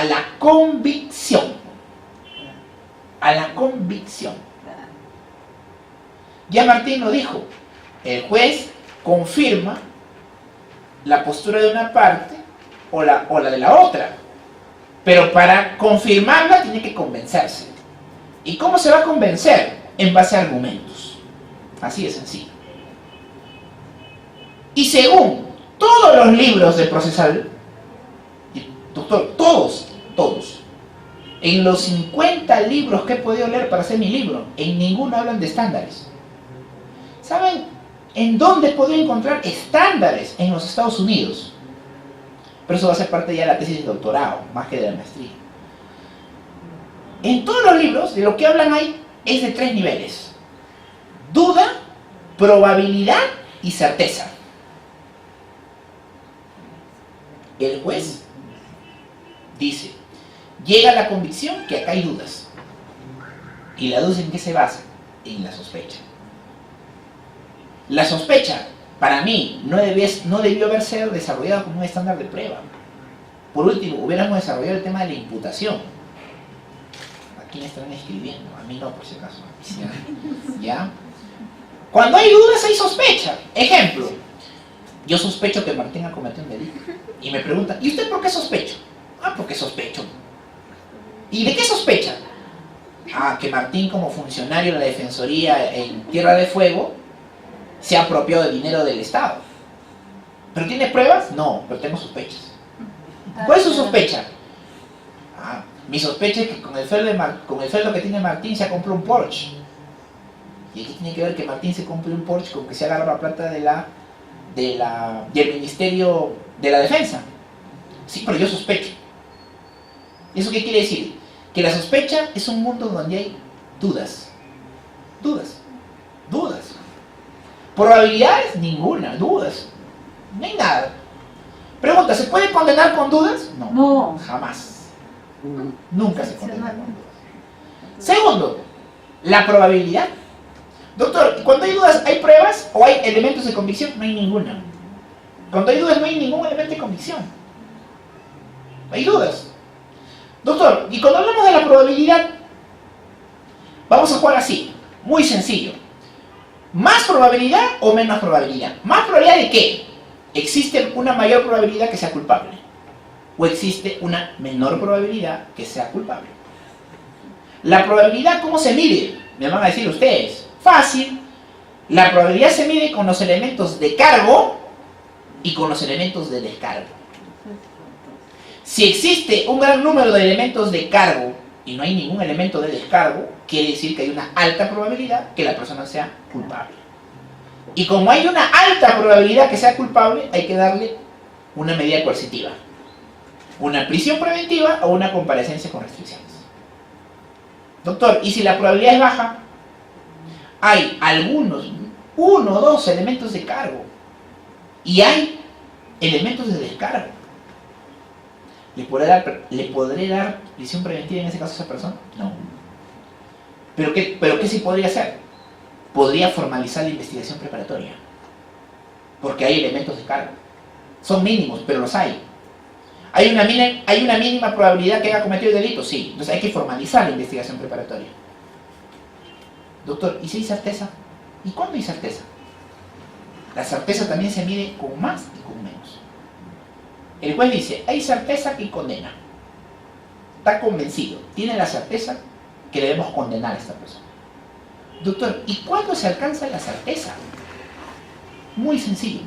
la convicción. A la convicción. Ya Martín lo dijo, el juez confirma la postura de una parte o la de la otra, pero para confirmarla tiene que convencerse. ¿Y cómo se va a convencer? En base a argumentos. Así de sencillo. Y según todos los libros de procesal, doctor, todos, en los 50 libros que he podido leer para hacer mi libro, en ninguno hablan de estándares. ¿Saben en dónde he podido encontrar estándares? En los Estados Unidos. Pero eso va a ser parte ya de la tesis de doctorado, más que de la maestría. En todos los libros, de lo que hablan ahí, es de 3 niveles. Duda, probabilidad y certeza. El juez dice, llega a la convicción que acá hay dudas. ¿Y la duda en qué se basa? En la sospecha. La sospecha, para mí, no debió haber sido desarrollada como un estándar de prueba. Por último, hubiéramos desarrollado el tema de la imputación. ¿A quién estarán escribiendo? A mí no, por si acaso. ¿Ya? Cuando hay dudas, hay sospecha. Ejemplo, yo sospecho que Martín ha cometido un delito. Y me preguntan, ¿y usted por qué sospecho? Ah, porque sospecho. ¿Y de qué sospecha? Ah, que Martín, como funcionario de la Defensoría en Tierra de Fuego, se ha apropiado de dinero del Estado. ¿Pero tiene pruebas? No, pero tengo sospechas. ¿Cuál es su sospecha? Ah, mi sospecha es que con el sueldo que tiene Martín se ha comprado un Porsche. ¿Y qué tiene que ver que Martín se compre un Porsche con que se agarra la plata del Ministerio de la Defensa? Sí, pero yo sospecho. ¿Eso qué quiere decir? Que la sospecha es un mundo donde hay dudas. Dudas. Probabilidades, ninguna. Dudas. No hay nada. Pregunta, ¿se puede condenar con dudas? No. Jamás. Nunca se condena con dudas. Segundo, la probabilidad. Doctor, cuando hay dudas, ¿hay pruebas o hay elementos de convicción? No hay ninguna. Cuando hay dudas, no hay ningún elemento de convicción. Hay dudas. Doctor, y cuando hablamos de la probabilidad, vamos a jugar así, muy sencillo. ¿Más probabilidad o menos probabilidad? ¿Más probabilidad de qué? ¿Existe una mayor probabilidad que sea culpable? ¿O existe una menor probabilidad que sea culpable? ¿La probabilidad cómo se mide? Me van a decir ustedes. Fácil. La probabilidad se mide con los elementos de cargo y con los elementos de descargo. Si existe un gran número de elementos de cargo y no hay ningún elemento de descargo, quiere decir que hay una alta probabilidad que la persona sea culpable. Y como hay una alta probabilidad que sea culpable, hay que darle una medida coercitiva. Una prisión preventiva o una comparecencia con restricciones. Doctor, ¿y si la probabilidad es baja? Hay algunos, 1 o 2 elementos de cargo. Y hay elementos de descargo. ¿Le podré dar prisión preventiva en ese caso a esa persona? No. ¿Pero qué sí podría hacer? Podría formalizar la investigación preparatoria. Porque hay elementos de cargo. Son mínimos, pero los hay. ¿Hay una mínima probabilidad que haya cometido el delito? Sí. Entonces hay que formalizar la investigación preparatoria. Doctor, ¿y si hay certeza? ¿Y cuándo hay certeza? La certeza también se mide con más y con menos. El juez dice, hay certeza que condena. Está convencido, tiene la certeza que debemos condenar a esta persona. Doctor, ¿y cuándo se alcanza la certeza? Muy sencillo.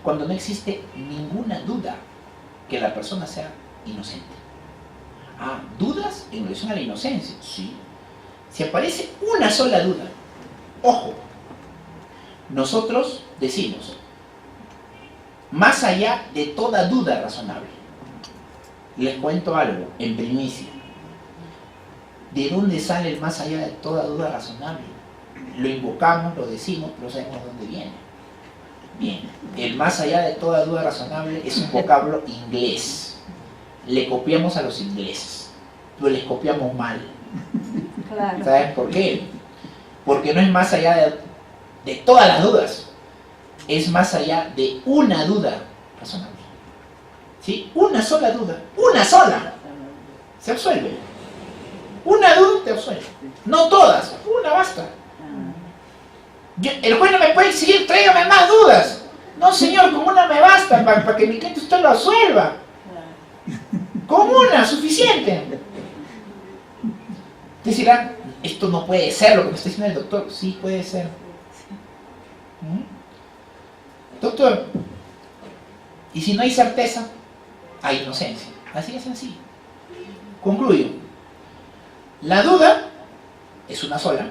cuando no existe ninguna duda que la persona sea inocente. Ah, ¿dudas en relación a la inocencia? Sí. Si aparece una sola duda, ojo, nosotros decimos, más allá de toda duda razonable. Les cuento algo, en primicia. ¿De dónde sale el más allá de toda duda razonable? Lo invocamos, lo decimos, pero sabemos de dónde viene. Bien, el más allá de toda duda razonable es un vocablo inglés. Le copiamos a los ingleses, pero les copiamos mal. Claro. ¿Saben por qué? Porque no es más allá de todas las dudas, es más allá de una duda razonable. ¿Sí? Una sola duda, una sola, se absuelve. Una duda te absuelve. No todas, una basta. El juez no me puede exigir, tráigame más dudas. No, señor, con una me basta para que mi cliente usted lo absuelva. Con una, suficiente. Ustedes dirán, esto no puede ser lo que me está diciendo el doctor. Sí, puede ser. Doctor, y si no hay certeza, hay inocencia. Así de sencillo. Concluyo. La duda es una sola.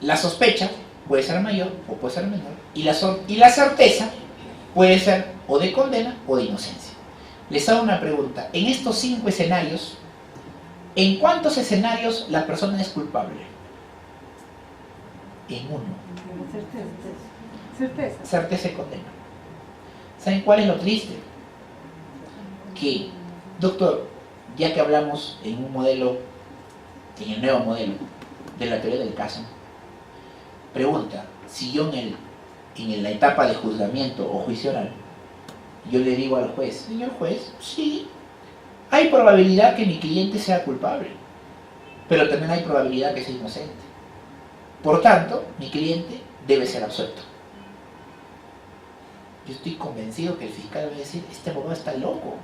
La sospecha puede ser mayor o puede ser menor. Y la certeza puede ser o de condena o de inocencia. Les hago una pregunta. En estos 5 escenarios, ¿en cuántos escenarios la persona es culpable? En uno. Certeza. Certeza y condena. ¿Saben cuál es lo triste? Que, doctor, ya que hablamos en un modelo, en el nuevo modelo de la teoría del caso, pregunta, si yo en la etapa de juzgamiento o juicio oral, yo le digo al juez, señor juez, sí, hay probabilidad que mi cliente sea culpable, pero también hay probabilidad que sea inocente. Por tanto, mi cliente debe ser absuelto. Yo estoy convencido que el fiscal va a decir, este abogado está loco.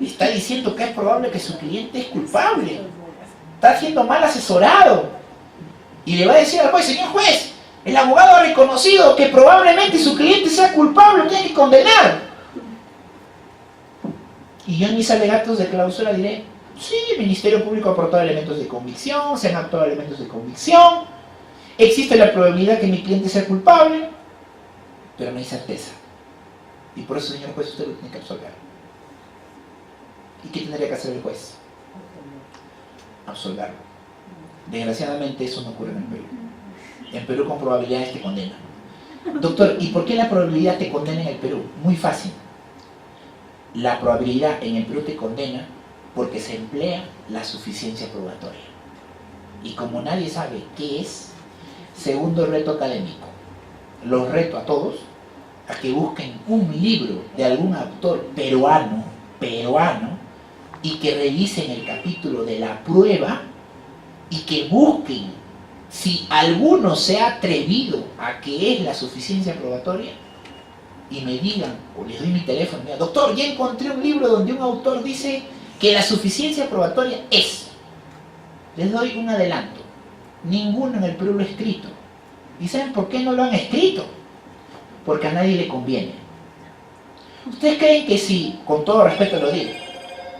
Está diciendo que es probable que su cliente es culpable. Está siendo mal asesorado. Y le va a decir al juez, señor juez, el abogado ha reconocido que probablemente su cliente sea culpable, lo tiene que condenar. Y yo en mis alegatos de clausura diré, sí, el Ministerio Público ha aportado elementos de convicción, se han actuado elementos de convicción, existe la probabilidad que mi cliente sea culpable, pero no hay certeza. Y por eso, señor juez, usted lo tiene que absolver. ¿Y qué tendría que hacer el juez? Absolverlo. Desgraciadamente eso no ocurre en el Perú. En Perú con probabilidades te condena. Doctor, ¿y por qué la probabilidad te condena en el Perú? Muy fácil. La probabilidad en el Perú te condena porque se emplea la suficiencia probatoria. Y como nadie sabe qué es, segundo reto académico. Los reto a todos a que busquen un libro de algún autor peruano, y que revisen el capítulo de la prueba y que busquen si alguno se ha atrevido a qué es la suficiencia probatoria y me digan, o les doy mi teléfono, digan, doctor, ya encontré un libro donde un autor dice que la suficiencia probatoria es. Les doy un adelanto. Ninguno en el Perú lo ha escrito. ¿Y saben por qué no lo han escrito? Porque a nadie le conviene. ¿Ustedes creen que si, con todo respeto lo digo,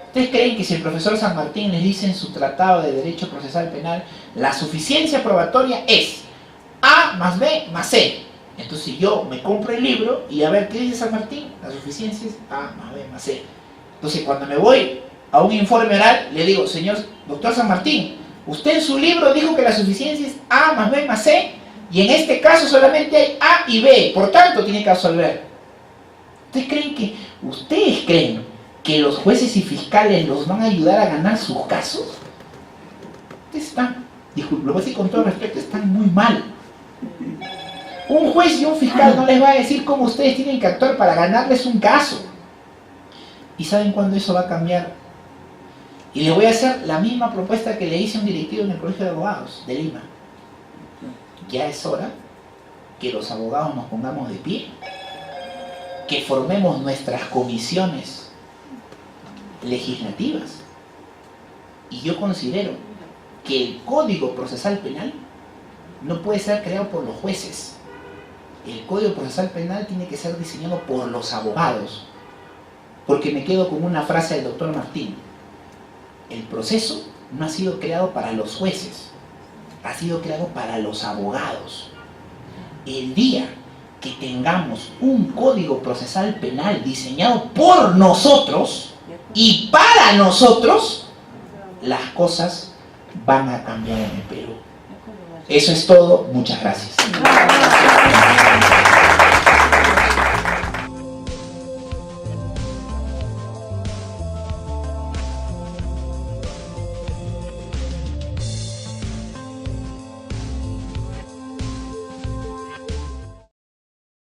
ustedes creen que si el profesor San Martín les dice en su tratado de Derecho Procesal Penal, la suficiencia probatoria es A más B más C? Entonces si yo me compro el libro y a ver, ¿qué dice San Martín? La suficiencia es A más B más C. Entonces cuando me voy a un informe oral, le digo, señor doctor San Martín, usted en su libro dijo que la suficiencia es A más B más C, y en este caso solamente hay A y B, por tanto tiene que absolver. ¿Ustedes creen que los jueces y fiscales los van a ayudar a ganar sus casos? Ustedes están, lo voy a decir con todo respeto, están muy mal. Un juez y un fiscal no les va a decir cómo ustedes tienen que actuar para ganarles un caso. ¿Y saben cuándo eso va a cambiar? Y les voy a hacer la misma propuesta que le hice a un directivo en el Colegio de Abogados de Lima. Ya es hora que los abogados nos pongamos de pie, que formemos nuestras comisiones legislativas. Y yo considero que el Código Procesal Penal no puede ser creado por los jueces. el Código Procesal Penal tiene que ser diseñado por los abogados. Porque me quedo con una frase del doctor Martín. El proceso no ha sido creado para los jueces, ha sido creado para los abogados. El día que tengamos un Código Procesal Penal diseñado por nosotros y para nosotros, las cosas van a cambiar en el Perú. Eso es todo. Muchas gracias.